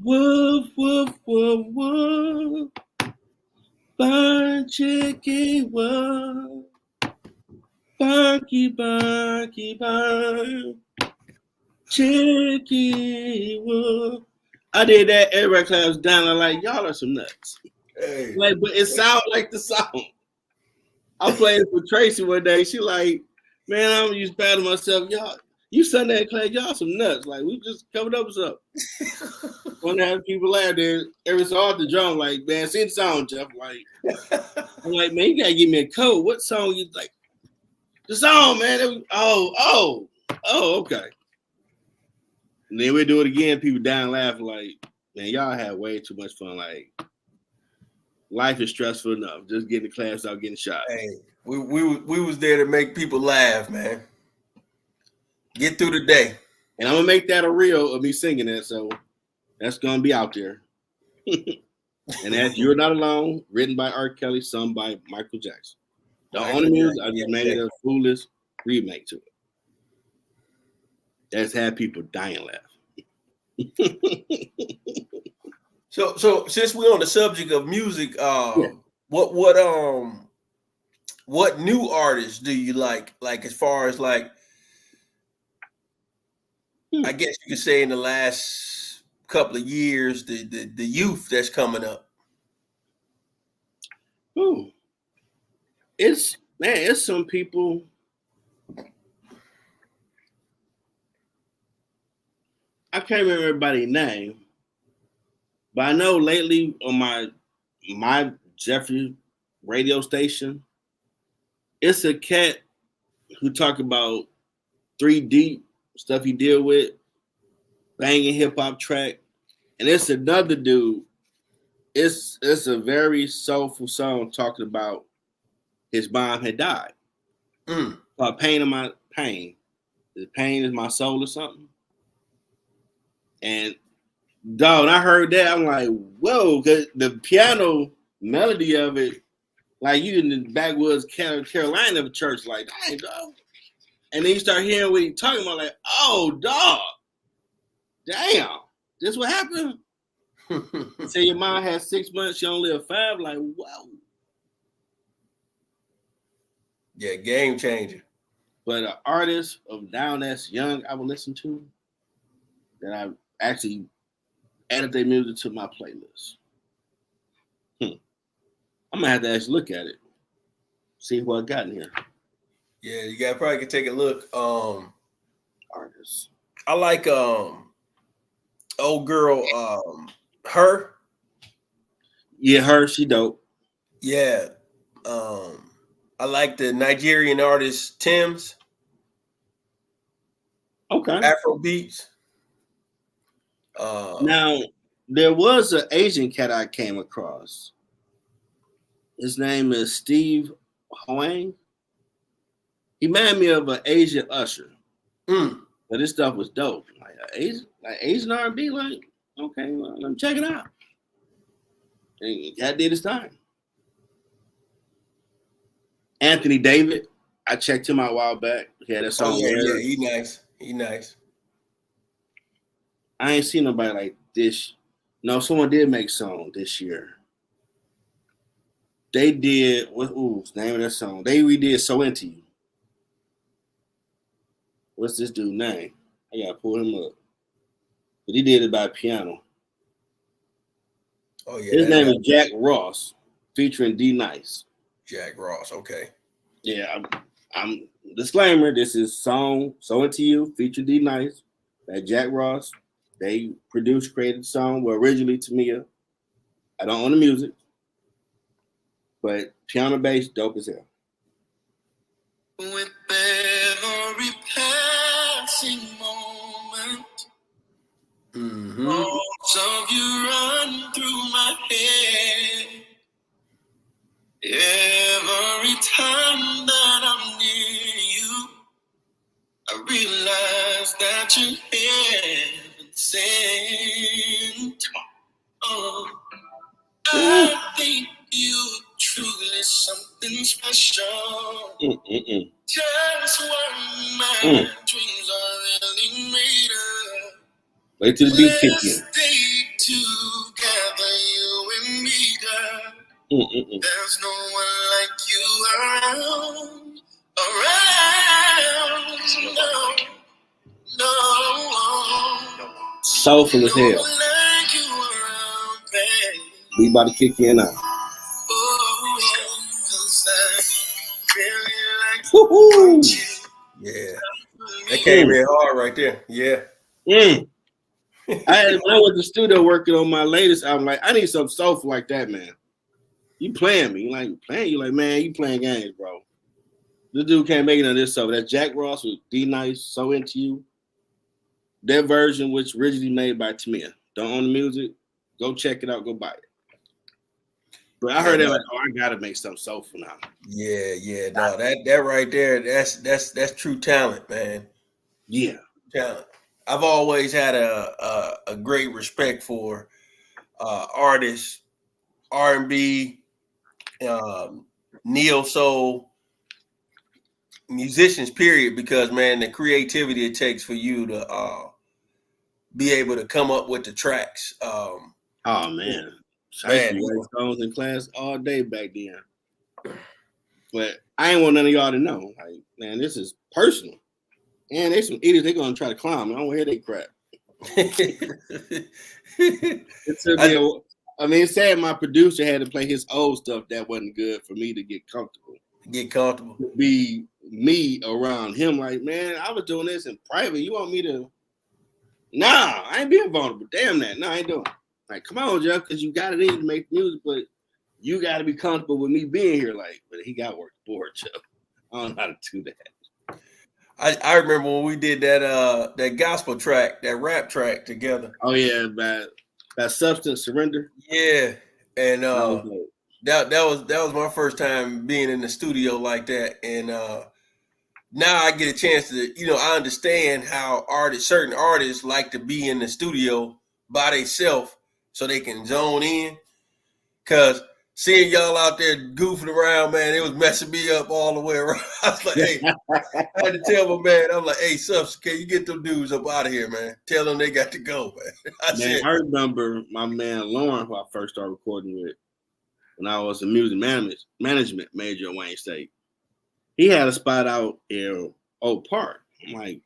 Woof Woof Woof Woof, burn Chicky Woof, Barky Barky Burn. Chicky Wood. I did that. Everybody class down. I'm like, y'all are some nuts. Hey. Like, but it sounds like the song. I played it for Tracy one day. She like, man, I'm just proud of myself. Y'all, you Sunday class, y'all some nuts. Like, we just covered up with something. Want to have people laugh there. Every so often, John like, man, sing the song, Jeff. Like, I'm like, man, you gotta give me a code. What song you like? The song, man. Oh, okay. And then we do it again. People down laughing like, man, y'all had way too much fun. Like, life is stressful enough. Just getting the class out, getting shot. Hey, we was there to make people laugh, man. Get through the day. And I'm gonna make that a reel of me singing it. So that's gonna be out there. And that's You're Not Alone, written by R. Kelly, sung by Michael Jackson. The only music I just made it a foolish remake to it. That's had people dying laughing. So since we're on the subject of music, what new artists do you like? Like as far as like, I guess you could say in the last couple of years, the youth that's coming up. Ooh. It's some people. I can't remember everybody's name, but I know lately on my Jeffrey radio station, it's a cat who talk about 3D stuff he deal with, banging hip hop track, and it's another dude. It's a very soulful song talking about his mom had died. Called Pain of My Pain. The pain is my soul or something. And dog, when I heard that, I'm like, whoa, because the piano melody of it, like you in the backwoods Carolina of a church, like, dang, dog. And then you start hearing what he's talking about, like, oh, dog, damn, this what happened? Say your mom had 6 months, she only lived 5, like, wow. Yeah, game changer. But an artist of now that's young, I would listen to, that I actually added their music to my playlist. I'm gonna have to actually look at it, see what I got in here. Yeah, you got probably could take a look. Artists. I like old girl, her. Yeah, her. She dope. Yeah. I like the Nigerian artist Tim's. Okay. Afro beats. Now there was an Asian cat I came across. His name is Steve Hoang. He reminded me of an Asian Usher. But this stuff was dope. Like Asian R&B, like, okay, well, let me check it out. And that did his time. Anthony David, I checked him out a while back. He had a song. Oh, yeah, he nice. He nice. I ain't seen nobody like this. No, someone did make a song this year. They did, what's the name of that song? They redid So Into You. What's this dude's name? I gotta pull him up. But he did it by piano. Oh, yeah. His name is Jack Ross, featuring D Nice. Jack Ross, okay. Yeah, I'm disclaimer, this is song So Into You, featuring D Nice, by Jack Ross. They produced, created the song. Well, originally Tamia. I don't own the music. But piano bass, dope as hell. With every passing moment, thoughts of you run through my head. Every time that I'm near you, I realize that you haven't sent. Oh, I think you truly something special. Just when my dreams are really made up. Wait till the beat kicks in. Stay together, you and me, girl. There's no one like you around. No. soulful as hell. We about to kick in now. Woo-hoo. Yeah. That came in hard right there. Yeah. When I went to the studio working on my latest album. Like, I need something soulful like that, man. You playing me. You like, man, you playing games, bro. This dude can't make none of this stuff. That Jack Ross with D Nice, So Into You. That version, which originally made by Tamia. Don't own the music. Go check it out. Go buy it. But I heard that like, I gotta make something soulful now. Yeah. No, that right there, that's true talent, man. Yeah. Talent. I've always had a great respect for artists, R&B, neo soul, musicians, period, because man, the creativity it takes for you to be able to come up with the tracks. Oh man. I used to be writing songs in class all day back then. But I ain't want none of y'all to know. Like, man, this is personal. And they some idiots, they gonna try to climb. I don't want to hear that crap. It's sad my producer had to play his old stuff that wasn't good for me to get comfortable. To be me around him. Like, man, I was doing this in private. You want me to? Nah, I ain't being vulnerable. Damn that. No, I ain't doing it. Like, come on, Jeff, because you got it in to make music, but you got to be comfortable with me being here. Like, but he got work bored, Jeff. I don't know how to do that. I remember when we did that gospel track, that rap track together. Oh yeah, that Substance Surrender. Yeah, and that was my first time being in the studio like that, and now I get a chance to, I understand how certain artists like to be in the studio by themselves so they can zone in. Cause seeing y'all out there goofing around, man, it was messing me up all the way around. I was like, hey, I had to tell my man, I'm like, hey, Subs, can you get them dudes up out of here, man? Tell them they got to go, man. I remember my man Lauren, who I first started recording with when I was a music management major at Wayne State. He had a spot out in Oak Park. I'm like,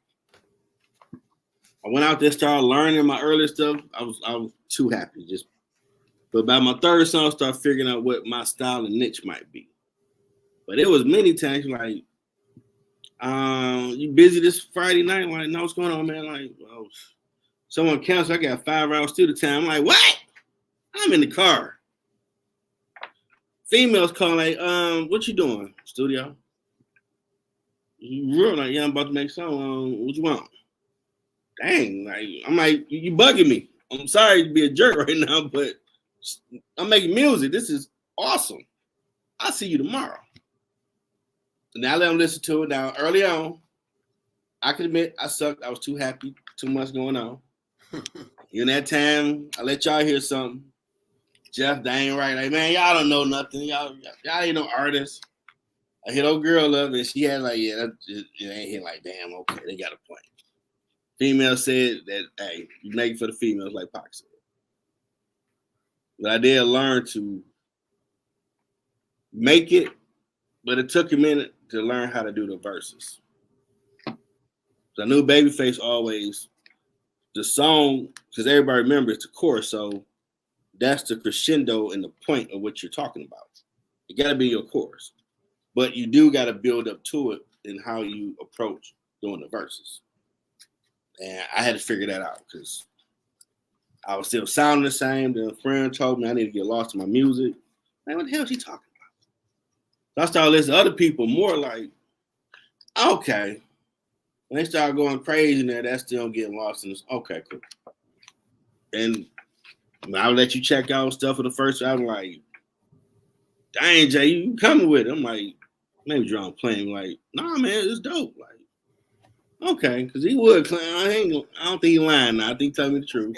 I went out there, started learning my early stuff. I was too happy. But by my third song, I started figuring out what my style and niche might be. But it was many times like, you busy this Friday night? I'm like, no, what's going on, man? Like, well, someone canceled. I got 5 hours studio time. I'm like, what? I'm in the car. Females call like, what you doing? Studio. Real like, yeah, I'm about to make a song. What you want? Dang, like, I'm like, you bugging me. I'm sorry to be a jerk right now, but I'm making music. This is awesome. I'll see you tomorrow. And I let them listen to it. Now, early on, I can admit I sucked. I was too happy. Too much going on. In that time, I let y'all hear something. Jeff, that ain't right. Like, man, y'all don't know nothing. Y'all ain't no artists. I hit old girl up, and she had like, yeah, it ain't hit like, damn, okay, they got a point. Female said that, hey, you make it for the females, like Pac said. But I did learn to make it, but it took a minute to learn how to do the verses. So I knew Babyface always, the song, because everybody remembers the chorus, so that's the crescendo and the point of what you're talking about. It got to be your chorus. But you do got to build up to it in how you approach doing the verses. And I had to figure that out because I was still sounding the same. The friend told me I need to get lost in my music. Man, what the hell is she talking about? So I started listening to other people more like, okay. When they start going crazy in there, that's still getting lost in this. Okay, cool. And I'll let you check out stuff for the first time. I'm like, dang, Jay, you coming with it? I'm like, maybe Jerome playing. Like, nah, man, it's dope. Like, okay, because he would clown. I don't think he lying now. I think he telling me the truth.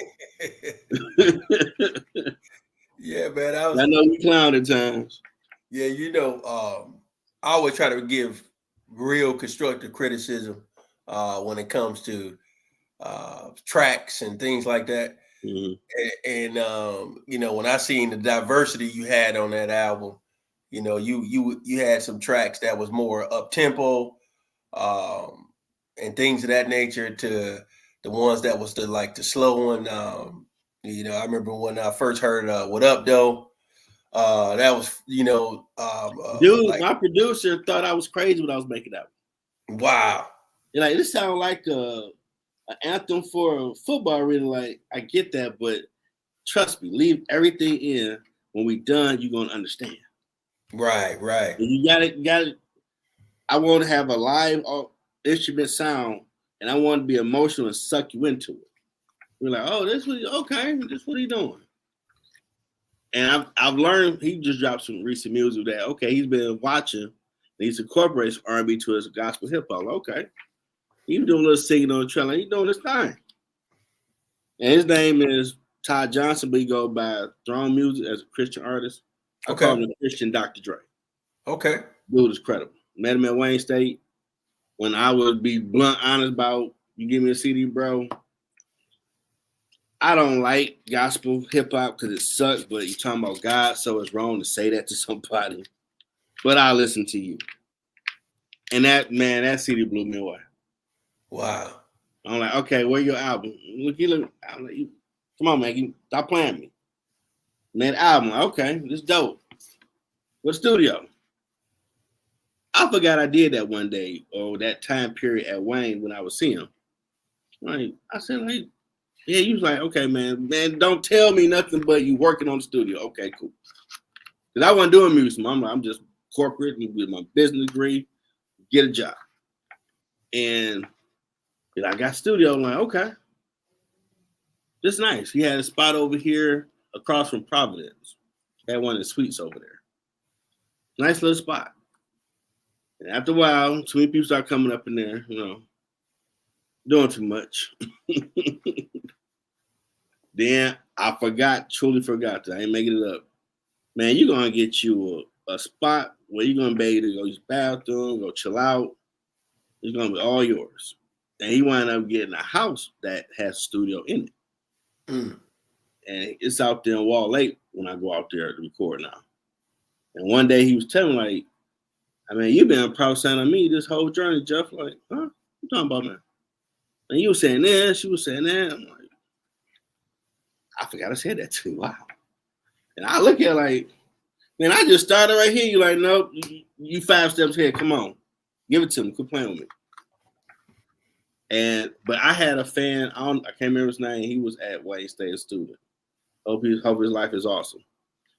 Yeah, man. I know we clown at times. Yeah, I always try to give real constructive criticism when it comes to tracks and things like that. Mm-hmm. And when I seen the diversity you had on that album, you had some tracks that was more up tempo, and things of that nature to the ones that was the slow one. You know, I remember when I first heard "What Up, Though." That was, Dude, like, my producer thought I was crazy when I was making that. wow. You're like, this sounds like an anthem for a football arena. Like, I get that, but trust me, leave everything in. When we done, you're gonna understand. Right. And you got it. I want to have a live instrument sound, and I want to be emotional and suck you into it. We're like, oh, this what he doing. And I've learned. He just dropped some recent music that he's been watching. He's incorporates R&B to his gospel hip hop. Okay, he's doing a little singing on the trail. He's doing his thing. And his name is Todd Johnson, but he goes by Throne Music as a Christian artist. I call him the Christian Dr. Dre. Okay. Dude is credible. Met him at Wayne State. When I would be blunt, honest about, you give me a CD, bro. I don't like gospel hip hop because it sucks, but you're talking about God, so it's wrong to say that to somebody. But I listen to you. And that CD blew me away. Wow. I'm like, okay, where your album? I'm like, come on, man, stop playing me. Man, album, okay, this dope. What studio? I forgot I did that one day or that time period at Wayne when I was seeing him. Like, I said, like, yeah, he was like, okay, man, don't tell me nothing but you working on the studio. Okay, cool. Because I wasn't doing music. I'm just corporate with my business degree, get a job. And I got studio. I'm like, okay. This nice. He had a spot over here across from Providence. Had one of the suites over there. Nice little spot. And after a while, too many people start coming up in there, doing too much. Then I truly forgot that I ain't making it up. Man, you're going to get you a spot where you're going to be able to go use the bathroom, go chill out. It's going to be all yours. And he wound up getting a house that has a studio in it. And it's out there in Wall Lake when I go out there to record now. And one day he was telling me, like, I mean, you've been proud sign on me this whole journey, Jeff. Like, huh? What you talking about, man? And you was saying that, she was saying that. I'm like, I forgot I said that to you. Wow. And I look at it like, man, I just started right here. You like, nope, you 5 steps ahead. Come on. Give it to me. Quit playing with me. But I had a fan, I can't remember his name. He was at Wayne State, a student. Hope his life is awesome.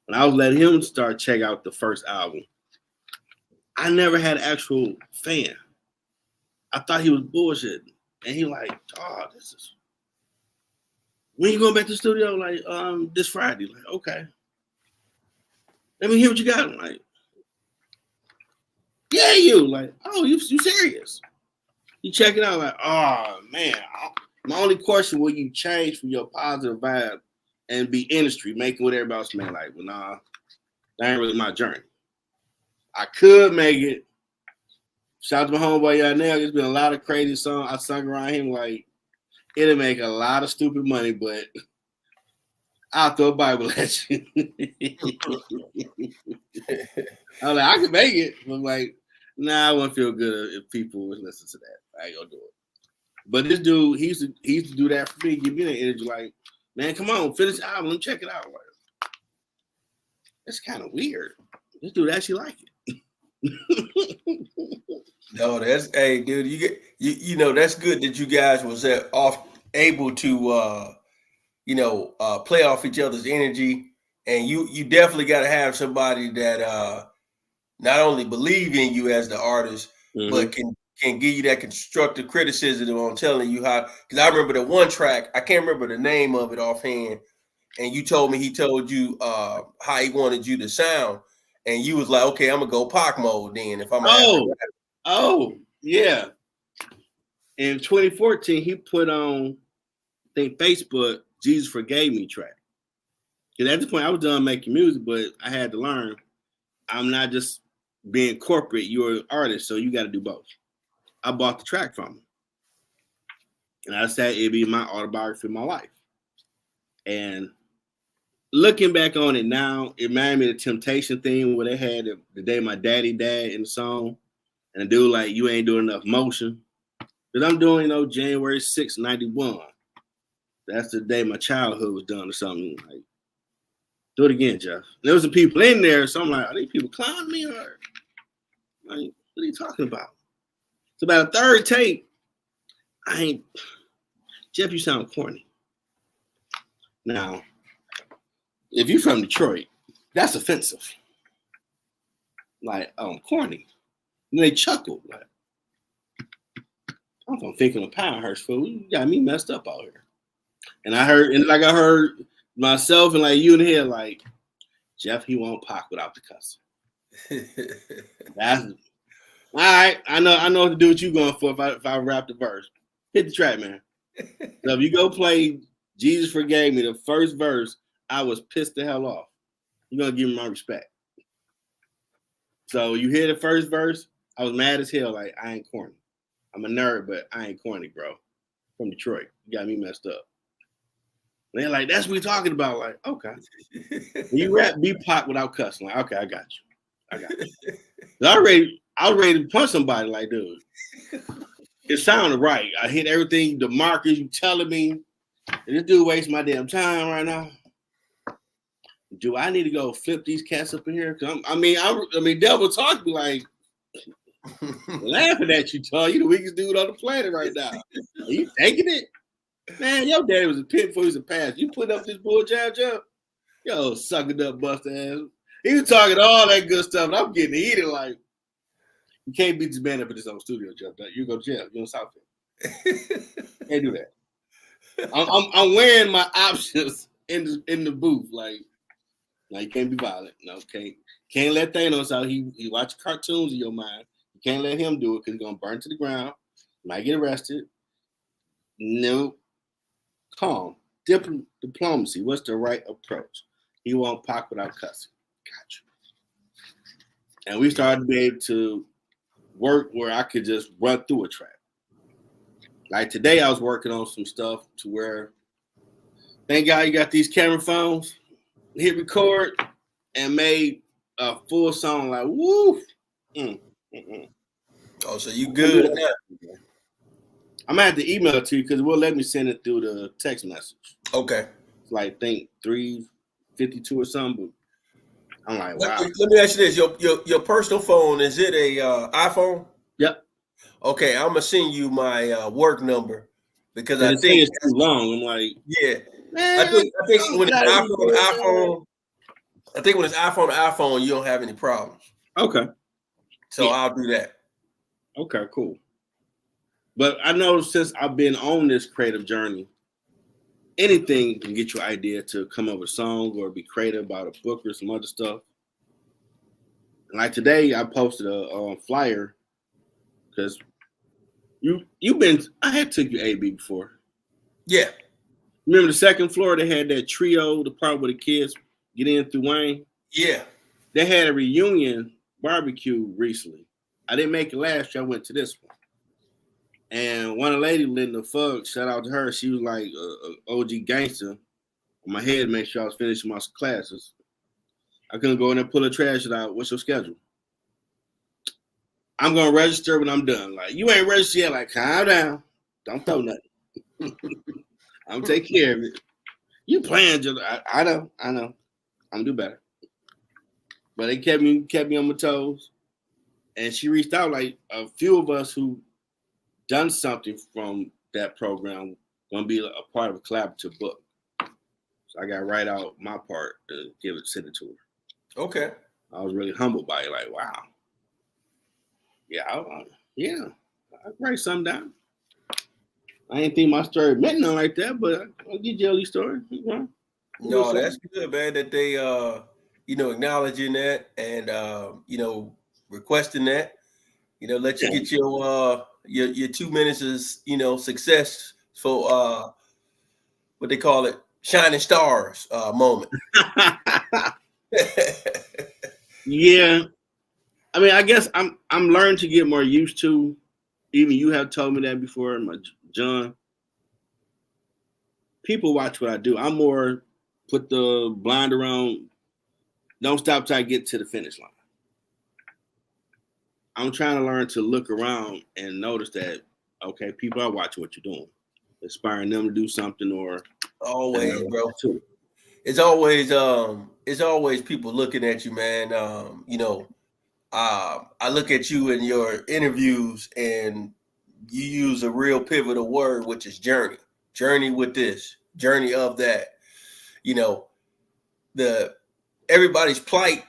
When I was letting him start check out the first album, I never had an actual fan. I thought he was bullshitting. And he like, oh, when you going back to the studio? Like, this Friday. Like, okay. Let me hear what you got. I'm like, yeah, you. Like, oh, you serious? You check it out. Like, oh, man. My only question, will you change from your positive vibe and be industry, making what everybody else made? Like, well, nah, that ain't really my journey. I could make it. Shout out to my homeboy y'all now. There's been a lot of crazy songs I sung around him. Like, it'll make a lot of stupid money, but I'll throw a Bible at you. I was like, I can make it. But I'm like, nah, I wouldn't feel good if people would listen to that. I ain't gonna do it. But this dude, he used to do that for me, give me that energy. Like, man, come on, finish the album, check it out. Like, that's kind of weird. This dude actually like it. No, hey, dude, you know that's good that you guys was able to play off each other's energy, and you definitely got to have somebody that not only believe in you as the artist, but can give you that constructive criticism on telling you how. Because I remember the one track, I can't remember the name of it offhand, and you told me he told you how he wanted you to sound. And you was like, okay, I'm gonna go Pac mode then. If I'm yeah. In 2014, he put on, I think, Facebook, Jesus Forgave Me track. Because at this point, I was done making music, but I had to learn I'm not just being corporate. You're an artist, so you got to do both. I bought the track from him, and I said it'd be my autobiography of my life. And looking back on it now, it reminded me of the Temptation thing where they had the day my daddy died in the song, and the dude like, you ain't doing enough motion. Because I'm doing, January 6th, 91. That's the day my childhood was done or something. Like, do it again, Jeff. There was some people in there, so I'm like, are these people clowning me or like, what are you talking about? It's about a third take. Jeff, you sound corny. Now, if you're from Detroit, that's offensive. Like, I'm corny. And they chuckled. Like, I'm thinking of Pinehurst, fool. You got me messed up out here. And I heard myself and like you in here, like, Jeff, he won't pop without the cussing. That's all right. I know what to do what you going for if I rap the verse. Hit the track, man. So if you go play Jesus Forgave Me, the first verse, I was pissed the hell off. You're gonna give me my respect. So you hear the first verse, I was mad as hell, like I ain't corny. I'm a nerd, but I ain't corny, bro. From Detroit. You got me messed up. And they're like, that's what we're talking about. Like, okay. You rap B-pop without cussing. Like, okay, I got you. I was ready to punch somebody, like, dude. It sounded right. I hit everything, the markers you telling me. And this dude wastes my damn time right now. Do I need to go flip these cats up in here? Cause I mean, Devil talk to me like laughing at you, Todd. You the weakest dude on the planet right now. Are you taking it? Man, your daddy was a pit before he was a pass. You put up this bull jab. Yo, sucking up bust ass. He was talking all that good stuff, and I'm getting heated like, you can't beat this man up in his own studio, Jeff. You go to jail. You're in Southfield. Can't do that. I'm wearing my options in the booth. Like you can't be violent. No, can't let Thanos out. He watch cartoons in your mind. You can't let him do it because he's gonna burn to the ground. Might get arrested. No. Calm. Diplomacy. What's the right approach? He won't pop without cussing. Gotcha. And we started to be able to work where I could just run through a track. Like today, I was working on some stuff to where, thank God you got these camera phones, hit record, and made a full song like, woo. Oh, so you good now? I'm gonna have to email it to you because it will let me send it through the text message. Okay. It's like, I think 352 or something. But I'm like, wow. Let me ask you this: your personal phone, is it a iPhone? Yep. Okay, I'm gonna send you my work number because I think think it's too long. I'm like, yeah. Man, I think when it's iPhone, I think when it's iPhone to iPhone, you don't have any problems. Okay. So yeah. I'll do that. Okay, cool. But I know since I've been on this creative journey, anything can get you an idea to come up with a song or be creative about a book or some other stuff. And like today, I posted a flyer because I had took you AB before. Yeah. Remember the second floor, they had that trio, the part where the kids get in through Wayne? Yeah. They had a reunion barbecue recently. I didn't make it last year. I went to this one. And one lady, Linda Fugg, shout out to her. She was like OG gangster on my head, make sure I was finishing my classes. I couldn't go in there and pull the trash out. What's your schedule? I'm going to register when I'm done. Like, you ain't registered yet. Like, calm down. Don't throw nothing. I'm going to take care of it. You playing, just I know. I'm going to do better. But they kept me on my toes. And she reached out, like, a few of us who done something from that program going to be a part of a collaborative book. So I got to write out my part and send it to her. Okay. I was really humbled by it. Like, wow. Yeah, I'll write something down. I ain't think my story meant nothing like that, but I'll get you a story. No, that's good, man, that they acknowledging that and requesting that. Let you get your 2 minutes of success for what they call it, shining stars moment. Yeah. I mean, I guess I'm learning to get more used to, even you have told me that before, John. People watch what I do. I'm more put the blind around, don't stop till I get to the finish line. I'm trying to learn to look around and notice that okay, people are watching what you're doing, inspiring them to do something or always, bro. Too. It's always people looking at you, man. I look at you in your interviews, and you use a real pivotal word, which is journey. Journey with this, journey of that. Everybody's plight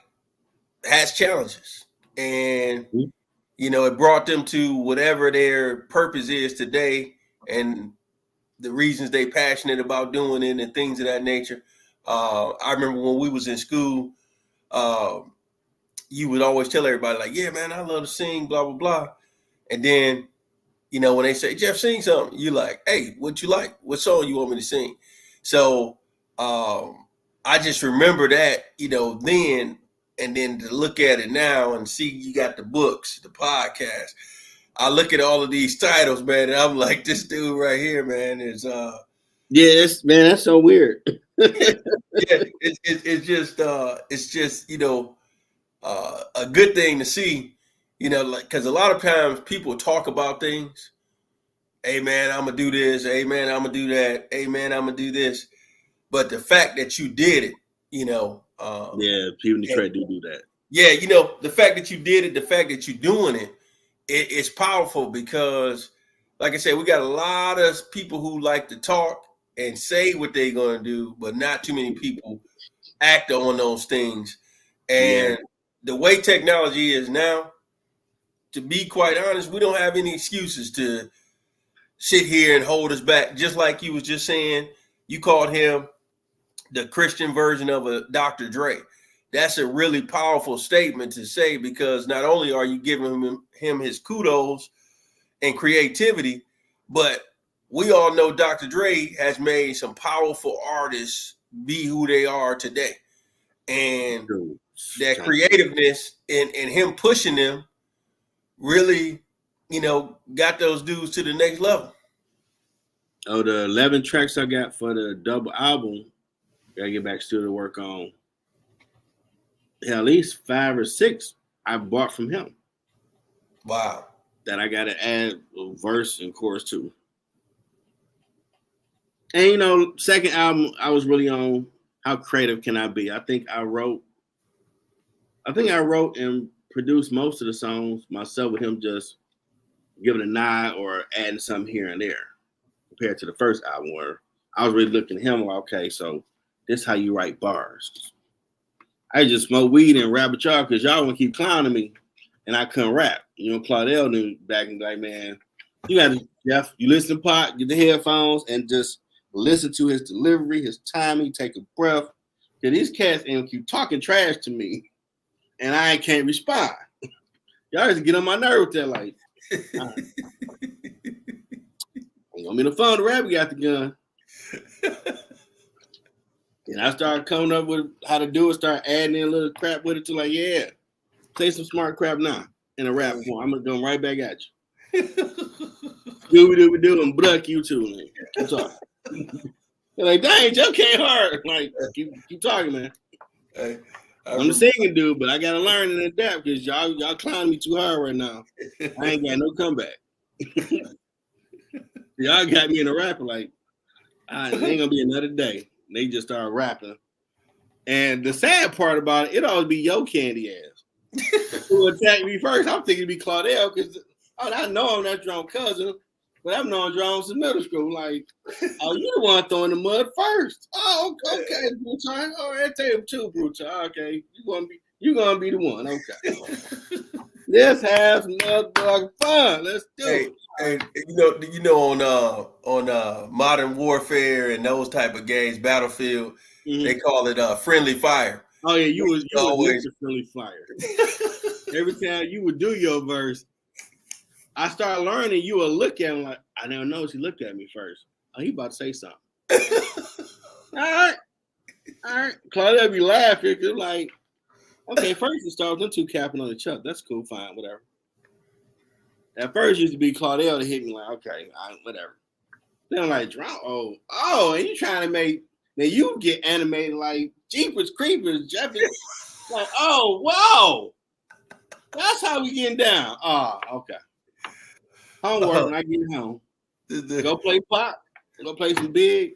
has challenges, and it brought them to whatever their purpose is today, and the reasons they passionate about doing it and things of that nature. I remember when we was in school, you would always tell everybody like, yeah, man, I love to sing, blah, blah, blah. And then, when they say, Jeff, sing something, you're like, hey, what you like? What song you want me to sing? So I just remember that, then, and then to look at it now and see you got the books, the podcast. I look at all of these titles, man, and I'm like, this dude right here, man, is that's so weird. It's just a good thing to see, because a lot of times people talk about things. Hey man, I'm gonna do this. Hey man, I'm gonna do that. Hey man, I'm gonna do this. But the fact that you did it, people in Detroit do that. Yeah, the fact that you did it, the fact that you're doing it, it's powerful because, like I said, we got a lot of people who like to talk and say what they're going to do, but not too many people act on those things. And the way technology is now, to be quite honest, we don't have any excuses to sit here and hold us back. Just like you was just saying, you called him the Christian version of a Dr. Dre. That's a really powerful statement to say, because not only are you giving him his kudos and creativity, but we all know Dr. Dre has made some powerful artists be who they are today. And that creativeness and him pushing them really, got those dudes to the next level. Oh, the 11 tracks I got for the double album, gotta get back to work on. At least 5 or 6 I bought from him. Wow. That I gotta add a verse and chorus to. And second album I was really on how creative can I be. I think I wrote and produced most of the songs myself, with him just giving a nod or adding something here and there, compared to the first album where I was really looking at him like, okay, so this is how you write bars. I just smoke weed and rap with y'all because y'all want to keep clowning me, and I couldn't rap. Claudel knew back in the day, man, you got to, Jeff, you listen to Pot, get the headphones, and just listen to his delivery, his timing, take a breath. Because these cats ain't keep talking trash to me, and I can't respond. Y'all just get on my nerve with that, like, all right. Ain't gonna be the phone, the rapper got the gun. And I started coming up with how to do it, start adding in a little crap with it to like, yeah, say some smart crap now in a rap form. I'm gonna come right back at you. Dooby and buck you too, man. I'm sorry. They're like, dang, Joe can't hard. Like, keep talking, man. Hey, I'm the singing dude, but I gotta learn and adapt because y'all clowning me too hard right now. I ain't got no comeback. Y'all got me in a rapper like, it ain't gonna be another day. They just started rapping. And the sad part about it, it always be your candy ass who attacked me first. I'm thinking it'd be Claudel because I know I'm not Jerome's cousin, but I've known Jerome since middle school. Like, oh, you the one throwing the mud first. Oh, okay, Bruton. All right, tell him too, Bruton. Okay, you gonna be the one. Okay. Let's have some motherfucking fun. Let's do it. And on Modern Warfare and those type of games, Battlefield, they call it friendly fire. Oh yeah, you was always a friendly fire. Every time you would do your verse, I started learning. You would look at him like, I never noticed he looked at me first. Oh, he about to say something. All right. Claudia be laughing because like, okay, first it started with them two capping on each other. That's cool, fine, whatever. At first, used to be Claudel to hit me like, okay, whatever. Then I'm like, Jerome, and you trying to make, then you get animated like Jeepers Creepers, Jeffy. Like, oh, whoa. That's how we getting down. Oh, okay. homework when I get home. Go play pop, go play some big,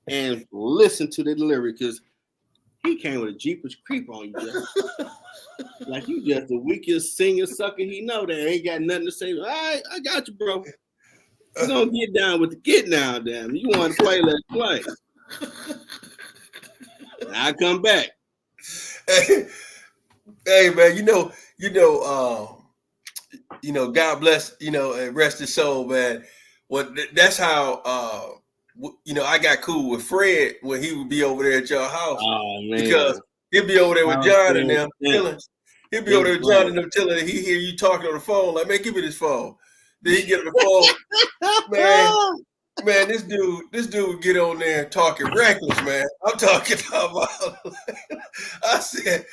and listen to the delivery because he came with a Jeepers creep on you, Jeff. Like you just the weakest singing sucker he know that ain't got nothing to say. All right, I got you, bro. You gonna get down with the get down, damn. You want to play, let's play. I come back. Hey man, God bless, and rest his soul, man. Well, that's how I got cool with Fred when he would be over there at your house. Oh man, because he'd be over there with John and them chilling. He'd be over there with John and them chilling, and he hear you talking on the phone. Like, man, give me this phone. Then he get on the phone, man. This dude would get on there talking reckless, man. I'm talking about. I said,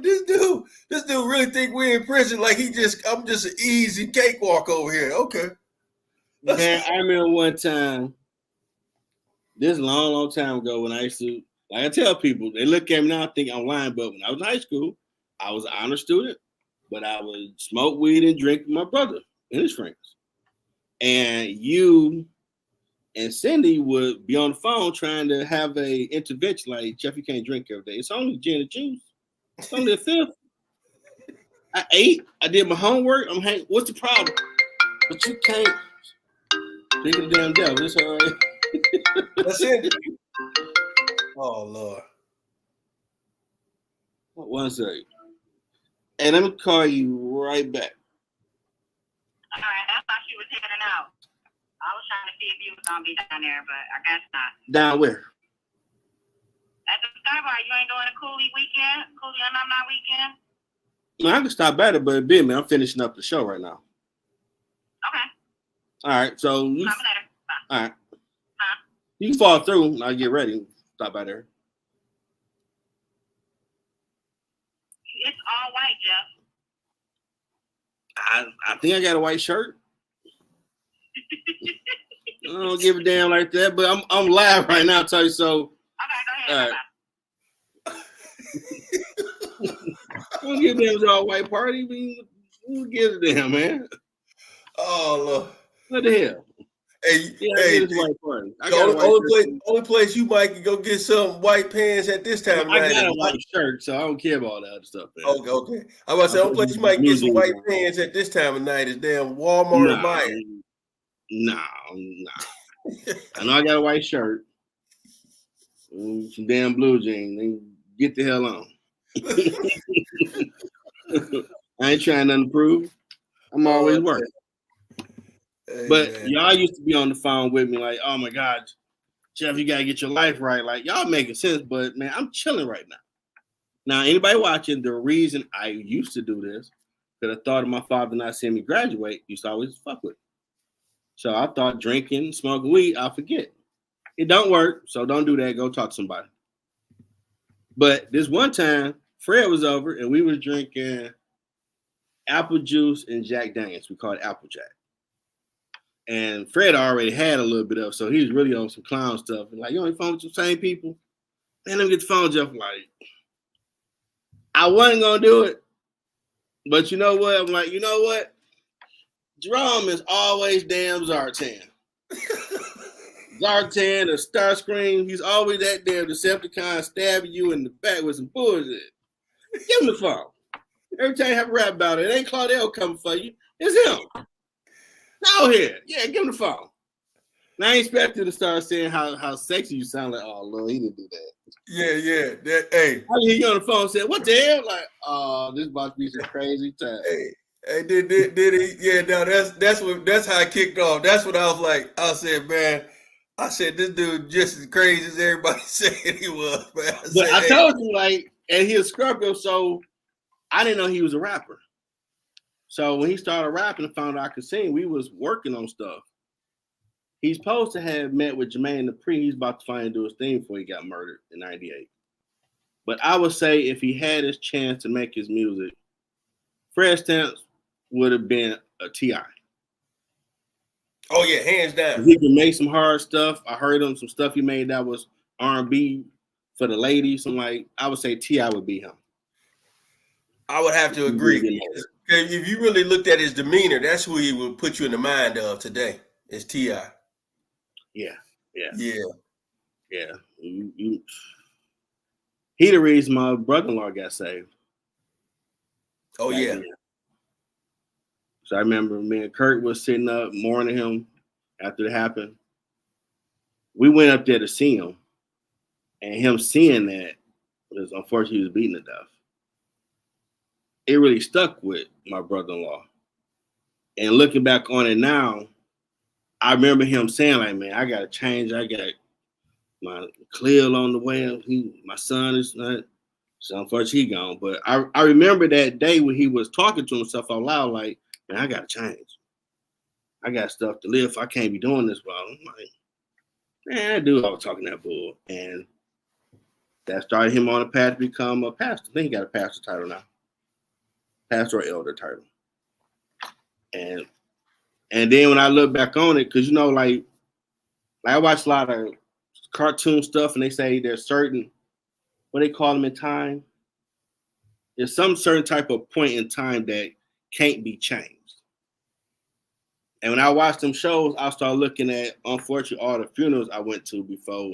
this dude really think we're in prison. Like I'm just an easy cakewalk over here. Okay. Man, I remember one time, this long time ago when I used to, like I tell people, they look at me now, I think I'm lying, but when I was in high school, I was an honor student, but I would smoke weed and drink with my brother and his friends. And you and Cindy would be on the phone trying to have a intervention, like, Jeff, you can't drink every day. It's only gin and juice. It's only a fifth. I ate. I did my homework. I'm hanging. What's the problem? But you can't. Think of the damn devil. It's all right. That's it. Oh, Lord. One second. And let me call you right back. All right. I thought she was heading out. I was trying to see if you was going to be down there, but I guess not. Down where? At the Skybar. You ain't doing a Cooley weekend? Cooley alumni weekend? No, I can stop by it, but man, I'm finishing up the show right now. Okay. All right, so Come later. Bye. All right. Huh? You can fall through and I'll get ready. Stop by there. It's all white, Jeff. I think I got a white shirt. I don't give a damn like that, but I'm live right now, tell you so. Okay, go ahead. All right. Don't give a damn, it's all white party. Who gives a damn, man? Oh, Lord. What the hell? Hey, white party. Only place you might go get some white pants at this time of night. I got a white shirt, so I don't care about all that other stuff, man. Okay. I was about to say, only place you might get some white pants at this time of night is damn Walmart or Meijer. No. I know I got a white shirt. Some damn blue jeans. Then get the hell on. I ain't trying nothing to prove. I'm always working. Hey, but man. Y'all used to be on the phone with me like, oh my God, Jeff, you got to get your life right. Like, y'all making sense, but man, I'm chilling right now. Now, anybody watching, the reason I used to do this, because I thought of my father not seeing me graduate, used to always fuck with me. So I thought drinking, smoking weed, I'll forget. It don't work, so don't do that. Go talk to somebody. But this one time, Fred was over, and we was drinking apple juice and Jack Daniels. We called it Apple Jack. And Fred already had a little bit of, so he was really on some clown stuff. And like, you on the phone with the same people? Man, let me get the phone, Jeff. Like, I wasn't going to do it. But you know what? I'm like, you know what? Jerome is always damn Zartan. Zartan or Starscream, he's always that damn Decepticon stabbing you in the back with some bullshit. Give him the phone. Every time you have a rap about it, it ain't Claudel coming for you. It's him. Out here. Yeah, give him the phone. Now I expect you to start saying how sexy you sound. Like, oh, Lord, he didn't do that. Yeah. Hey. I hear you on the phone and said, what the hell? Like, oh, this about to be some crazy time. Hey, did he? Yeah, no, that's how I kicked off. That's what I was like. I said, man, this dude just as crazy as everybody said he was, man. I told you, like, and he was Scorpio, so I didn't know he was a rapper. So when he started rapping and found out I could sing, we was working on stuff. He's supposed to have met with Jermaine Dupri. He's about to finally do his thing before he got murdered in '98. But I would say if he had his chance to make his music, Fred Stamps would have been a T.I. Oh, yeah, hands down. He can make some hard stuff. I heard him some stuff he made that was R&B for the ladies. I'm like, I would say T.I. would be him. I would have to agree. Okay, if you really looked at his demeanor, that's who he would put you in the mind of today. Is T.I. Yeah. Yeah. He the reason my brother-in-law got saved. Oh back yeah. then. So I remember me and Kurt was sitting up mourning him after it happened. We went up there to see him, and him seeing that was unfortunately he was beaten to death. It really stuck with my brother-in-law. And looking back on it now, I remember him saying, like, man, I gotta change. I got my Khalil on the way. My son is not, so unfortunately he gone. But I remember that day when he was talking to himself out loud, like, man, I gotta change. I got stuff to live for. I can't be doing this while I'm like, man, that dude always talking that bull. And that started him on a path to become a pastor. I think he got a pastor title now. Pastor or elder title. And then when I look back on it, because like I watch a lot of cartoon stuff and they say there's certain, what they call them in time? There's some certain type of point in time that can't be changed. And when I watch them shows, I start looking at, unfortunately, all the funerals I went to before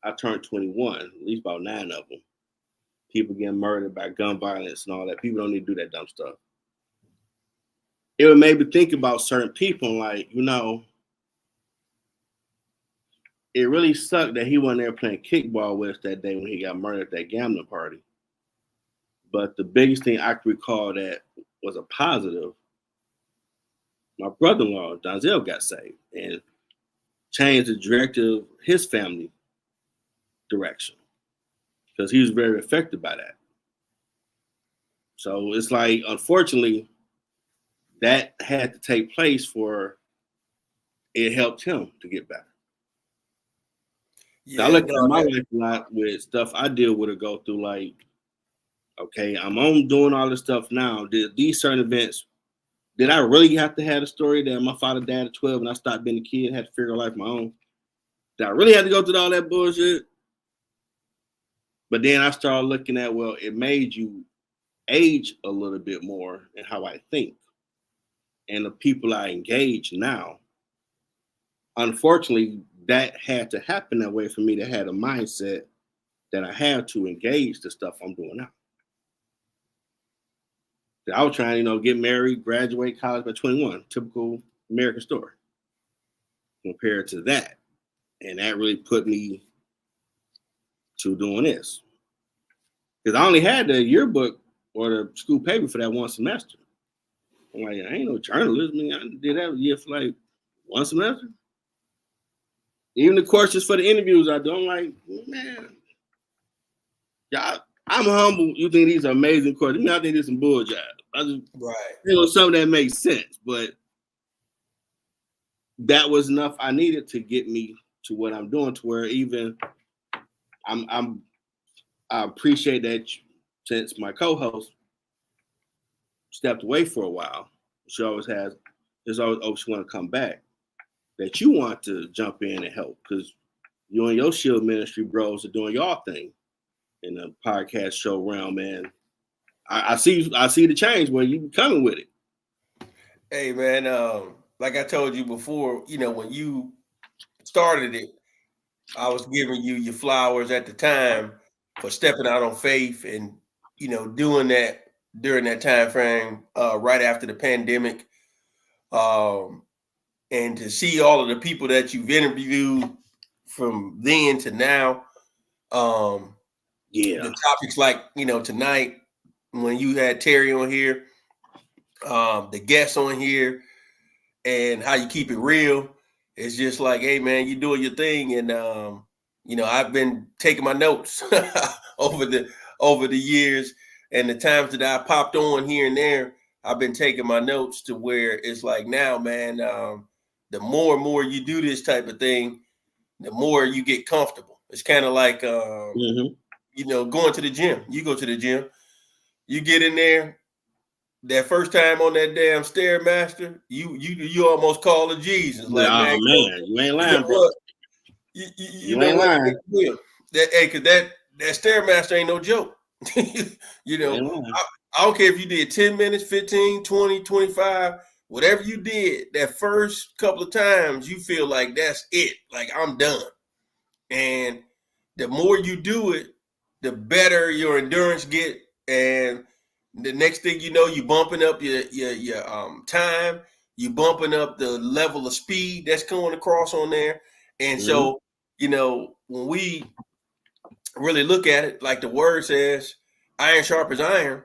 I turned 21, at least about 9 of them. People getting murdered by gun violence and all that. People don't need to do that dumb stuff. It would make me think about certain people, like, it really sucked that he wasn't there playing kickball with us that day when he got murdered at that gambling party. But the biggest thing I can recall that was a positive, my brother-in-law, Donzel, got saved and changed the directive of his family direction because he was very affected by that. So it's like, unfortunately, that had to take place for it helped him to get better. Yeah, I look at my life a lot with stuff I deal with or go through, like, okay, I'm on doing all this stuff now. Did these certain events, did I really have to have a story that my father died at 12 and I stopped being a kid, had to figure out life on my own? Did I really have to go through all that bullshit? But then I started looking at, well, it made you age a little bit more in how I think. And the people I engage now, unfortunately, that had to happen that way for me to have a mindset that I have to engage the stuff I'm doing now. I was trying, get married, graduate college by 21, typical American story. Compared to that, and that really put me to doing this. Because I only had the yearbook or the school paper for that one semester. I'm like, I ain't no journalist. I mean, I did that year for like one semester. Even the courses for the interviews I do, I'm like, man, y'all, I'm humble. You think these are amazing courses? I think this is some bullshit. Right. Some of that makes sense, but that was enough I needed to get me to what I'm doing, to where even I appreciate that since my co-host stepped away for a while, she always she want to come back, that you want to jump in and help, because you and your Shield Ministry bros are doing y'all thing in the podcast show realm, man. I see the change where you coming with it. Hey man, like I told you before, when you started it, I was giving you your flowers at the time for stepping out on faith and doing that during that time frame, right after the pandemic, and to see all of the people that you've interviewed from then to now. The topics like tonight when you had Terry on here, the guests on here, and how you keep it real. It's just like, hey man, you doing your thing, and I've been taking my notes over the years, and the times that I popped on here and there, I've been taking my notes to where it's like now, man, the more and more you do this type of thing, the more you get comfortable. It's kind of like going to the gym. You go to the gym, you get in there. That first time on that damn Stairmaster, you almost call it Jesus. Like, man, you ain't lying, bro. You ain't lying. Because that Stairmaster ain't no joke. I don't care if you did 10 minutes, 15, 20, 25, whatever you did, that first couple of times, you feel like that's it. Like, I'm done. And the more you do it, the better your endurance get. And the next thing you know, you bumping up your time, you bumping up the level of speed that's going across on there. And so, when we really look at it, like the word says, iron sharpens iron.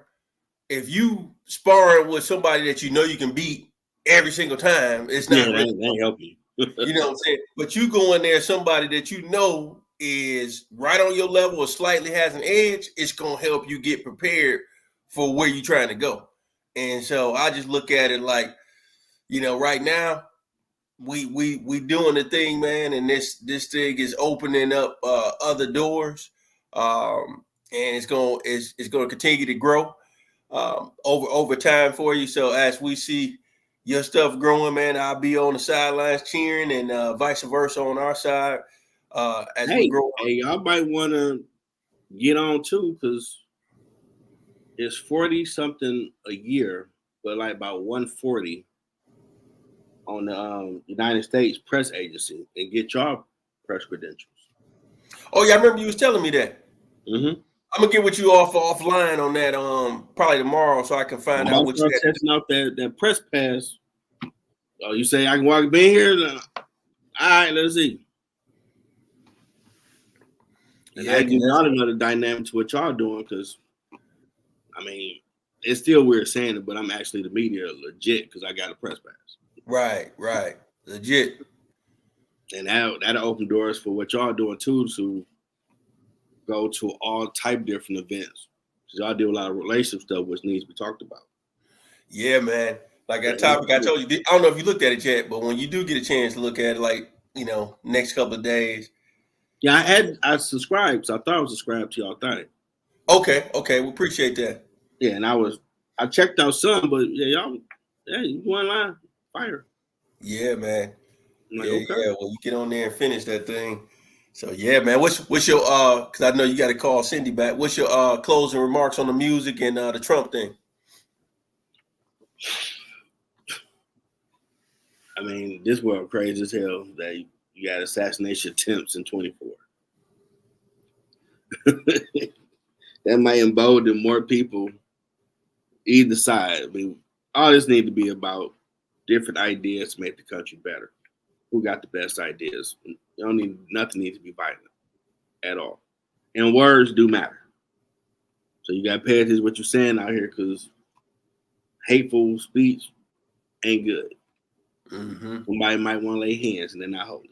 If you sparring with somebody that you know you can beat every single time, it's not really they help you. you know what I'm saying? But you go in there, somebody that you know is right on your level or slightly has an edge, it's gonna help you get prepared for where you're trying to go. And so I just look at it like, right now we doing the thing, man, and this thing is opening up other doors, and it's gonna continue to grow over time for you. So as we see your stuff growing, man, I'll be on the sidelines cheering, and vice versa on our side as we grow. Hey, y'all might want to get on too, because it's 40 something a year, but like about 140 on the United States press agency, and get y'all press credentials. Oh yeah, I remember you was telling me that. Mm-hmm. I'm gonna get with you offline on that probably tomorrow, so I can find out what you're testing out that press pass. Oh, you say I can walk in here? All right, let's see. And I give y'all another dynamic to what y'all doing, because I mean, it's still weird saying it, but I'm actually the media legit because I got a press pass. Right, legit. And that'll open doors for what y'all doing too, to go to all type different events. Because y'all do a lot of relationship stuff which needs to be talked about. Yeah, man. Like that topic I told you, I don't know if you looked at it yet, but when you do get a chance to look at it, like, next couple of days. Yeah, I subscribed, so I thought I was subscribed to y'all thing. Okay, we appreciate that. Yeah, and I checked out some, but yeah, you go online, fire. Yeah, man. Like, okay. Yeah. Well, you get on there and finish that thing. So yeah, man. What's your because I know you got to call Cindy back. What's your closing remarks on the music and the Trump thing? I mean, this world crazy as hell that you got assassination attempts in 24. That might embolden more people either side. I mean, all this need to be about different ideas to make the country better. Who got the best ideas? Nothing needs to be violent at all. And words do matter. So you got to pay attention to what you're saying out here, because hateful speech ain't good. Mm-hmm. Somebody might want to lay hands and they're not holy.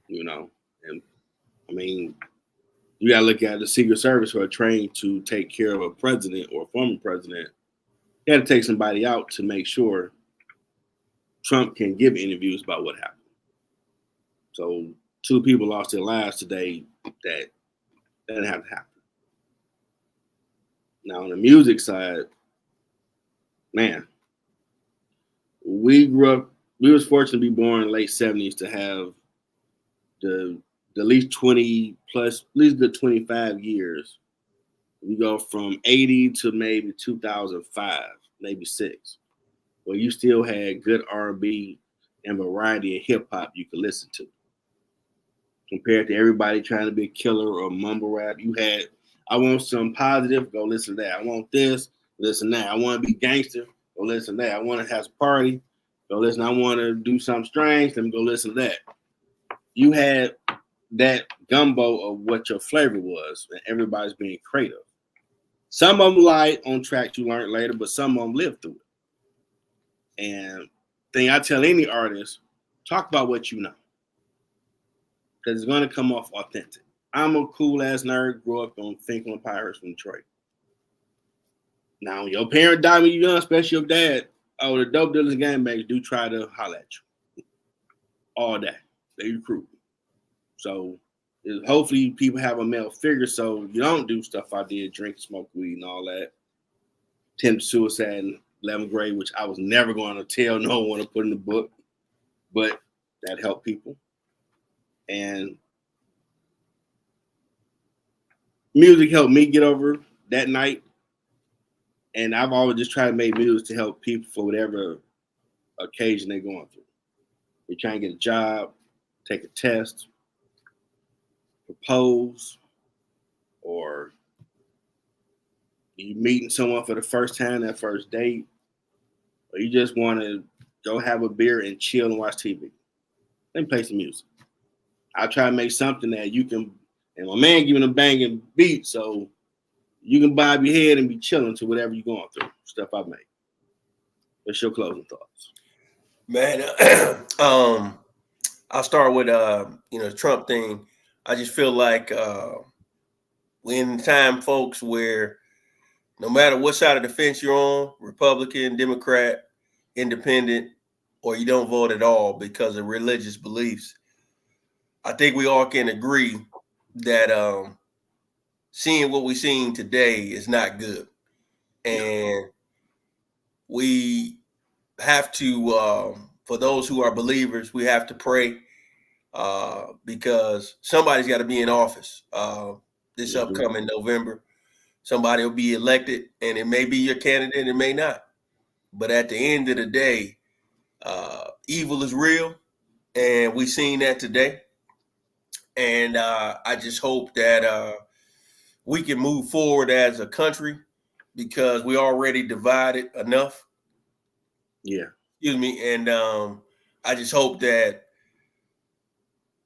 And I mean, you got to look at the Secret Service who are trained to take care of a president or a former president. You got to take somebody out to make sure Trump can give interviews about what happened. So 2 people lost their lives today. That didn't have to happen. Now on the music side, man, we grew up. We was fortunate to be born in the late 70s to have the least 20 plus, at least the 25 years. We go from 80 to maybe 2005, maybe 6, where you still had good R&B and variety of hip hop you could listen to. Compared to everybody trying to be a killer or mumble rap, you had, I want some positive, go listen to that. I want this, listen to that. I want to be gangster, go listen to that. I want to have a party, go listen. I want to do something strange, let me go listen to that. You had that gumbo of what your flavor was, and everybody's being creative. Some of them lied on tracks you learned later, but some of them lived through it. And thing I tell any artist, talk about what you know, because it's going to come off authentic. I'm a cool ass nerd, grew up on Finkel Pirates from Detroit. Now, your parent died when you young, especially your dad. Oh, the dope dealers and gangbangers do try to holler at you all day. They recruit. So hopefully people have a male figure so you don't do stuff I did, drink, smoke weed, and all that. Attempt suicide in 11th grade, which I was never going to tell no one to put in the book, but that helped people. And music helped me get over that night. And I've always just tried to make music to help people for whatever occasion they're going through. They're trying to get a job, take a test, propose, or you meeting someone for the first time, that first date, or you just want to go have a beer and chill and watch TV. Let me play some music. I try to make something that you can, and my man giving a banging beat, so you can bob your head and be chilling to whatever you're going through. Stuff I make. What's your closing thoughts? Man, I'll start with the Trump thing. I just feel like we're in time, folks, where no matter what side of the fence you're on, Republican, Democrat, Independent, or you don't vote at all because of religious beliefs, I think we all can agree that seeing what we're seeing today is not good. And we have to, for those who are believers, we have to pray because somebody's got to be in office this upcoming November. Somebody will be elected, and it may be your candidate, it may not. But at the end of the day, evil is real, and we've seen that today. And I just hope that we can move forward as a country because we're already divided enough. Yeah. Excuse me. And I just hope that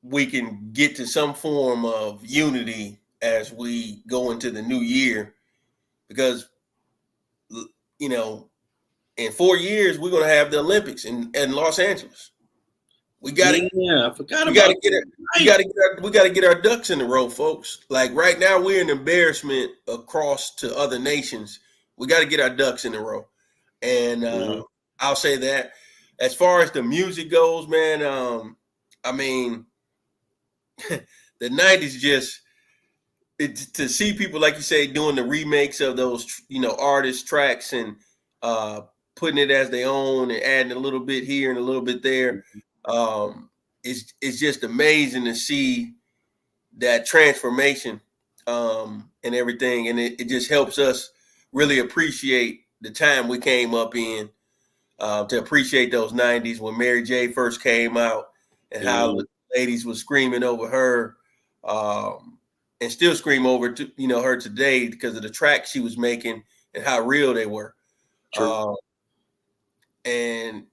we can get to some form of unity as we go into the new year because, in 4 years, we're going to have the Olympics in Los Angeles. We got to, I forgot we about got to get it. We got to get our ducks in a row, folks. Like right now, we're an embarrassment across to other nations. We got to get our ducks in a row. And I'll say that as far as the music goes, man, I mean, the 90s just to see people, like you say, doing the remakes of those, artist tracks and putting it as their own and adding a little bit here and a little bit there. It's just amazing to see that transformation and everything. And it just helps us really appreciate the time we came up in, to appreciate those 90s when Mary J first came out and how the ladies were screaming over her and still scream over her today because of the tracks she was making and how real they were. And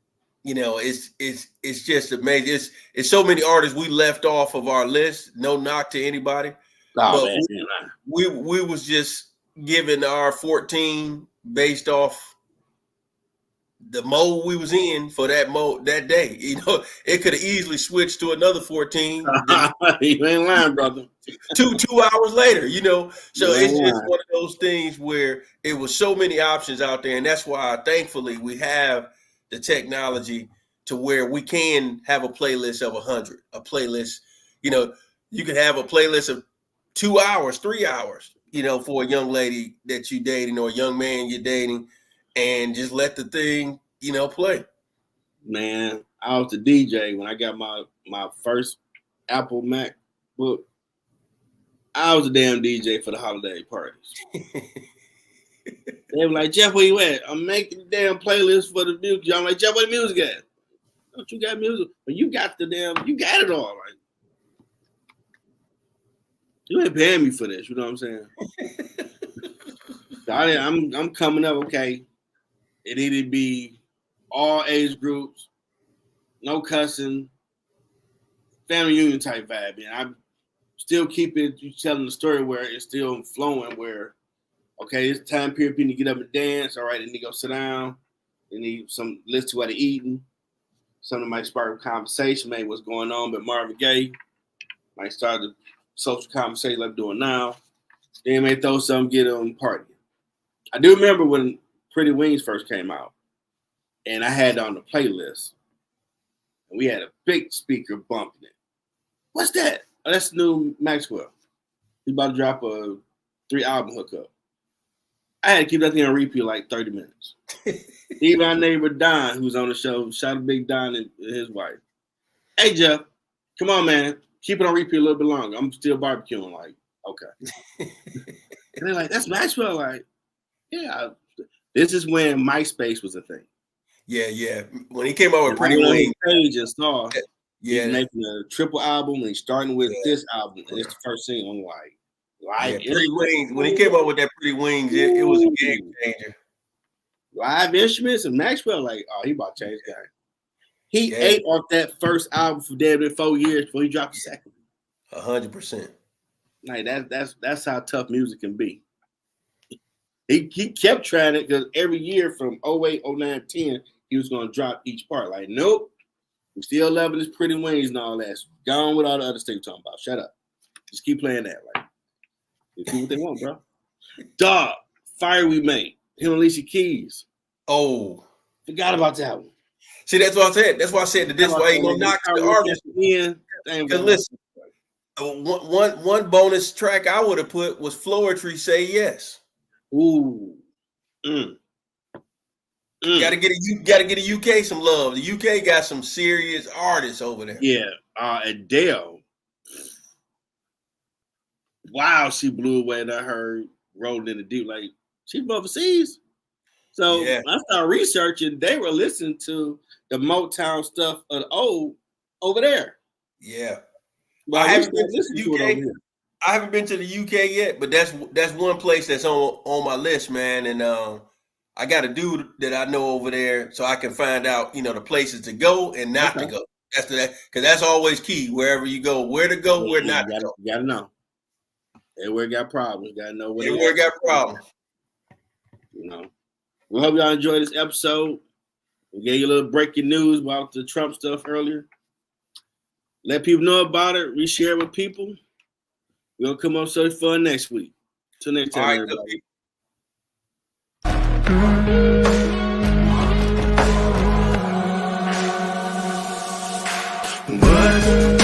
it's just amazing. It's so many artists we left off of our list. No knock to anybody, but we was just giving our 14 based off the mode we was in for that day. It could have easily switched to another 14. You ain't lying, brother. Two hours later, So it's just one of those things where it was so many options out there, and that's why, thankfully, we have the technology to where we can have a playlist of 100. A playlist, you can have a playlist of 2 hours, 3 hours, for a young lady that you're dating or a young man you're dating, and just let the thing, play. Man, I was the DJ when I got my first Apple MacBook. I was a damn DJ for the holiday parties. They were like, Jeff, where you at? I'm making a damn playlist for the music. I'm like, Jeff, where the music at? Don't you got music? But you got you got it all. Like, you ain't paying me for this. You know what I'm saying? So I'm coming up, okay. It needed to be all age groups, no cussing, family union type vibe. And I still keep it, you telling the story where it's still flowing, where, okay, it's time period for you to get up and dance. All right, they need to go sit down. They need some listen to what they're eating. Something might spark a conversation, maybe what's going on, but Marvin Gaye might start the social conversation like we're doing now. Then may throw something, get them partying. I do remember when Pretty Wings first came out, and I had it on the playlist, and we had a big speaker bumping it. What's that? Oh, that's the new Maxwell. He's about to drop a 3-album hookup. I had to keep that thing on repeat like 30 minutes. Even our neighbor Don, who's on the show, shout out Big Don and his wife. Hey, Jeff, come on, man. Keep it on repeat a little bit longer. I'm still barbecuing. Like, okay. And they're like, that's Maxwell. Like, yeah. This is when MySpace was a thing. Yeah. When he came out with Pretty Wings, page and saw yeah, he's making a triple album and he's starting with this album, and it's the first single on Live. Pretty Wings. When he came out with that Pretty Wings, it was a game changer. Live Instruments and Maxwell, like, oh, he about to change the game. He ate off that first album for damn near 4 years before he dropped the second. 100%. Like that's how tough music can be. He kept trying it because every year from 08, 09, 10, he was going to drop each part. Like, nope, we still loving his Pretty Wings and all that. Gone with all the other stuff you're talking about. Shut up. Just keep playing that. Like, they do what they want, bro. Dog, Fire We Made. Him and Alicia Keys. Oh, forgot about that one. See, that's what I said. That's why I said that this way ain't gonna knock the artist. Because listen, one bonus track I would have put was Floetry Say Yes. Ooh. Gotta get a UK some love. The UK got some serious artists over there. Yeah. Adele. Wow, she blew away and I heard Rolling in the Deep. Like, she's from overseas. So I started researching. They were listening to the Motown stuff of the old over there. Yeah. Well, I haven't been to the UK. I haven't been to the UK yet, but that's one place that's on my list, man. And I got a dude that I know over there, so I can find out, the places to go and not to go. Because that's always key. Wherever you go, where to go, where not to go. You gotta know. Everywhere got problems. You gotta know where. Everywhere got problems. We hope y'all enjoyed this episode. We gave you a little breaking news about the Trump stuff earlier. Let people know about it. Reshare it with people. We'll come up with something fun next week. Till next time, everybody. What?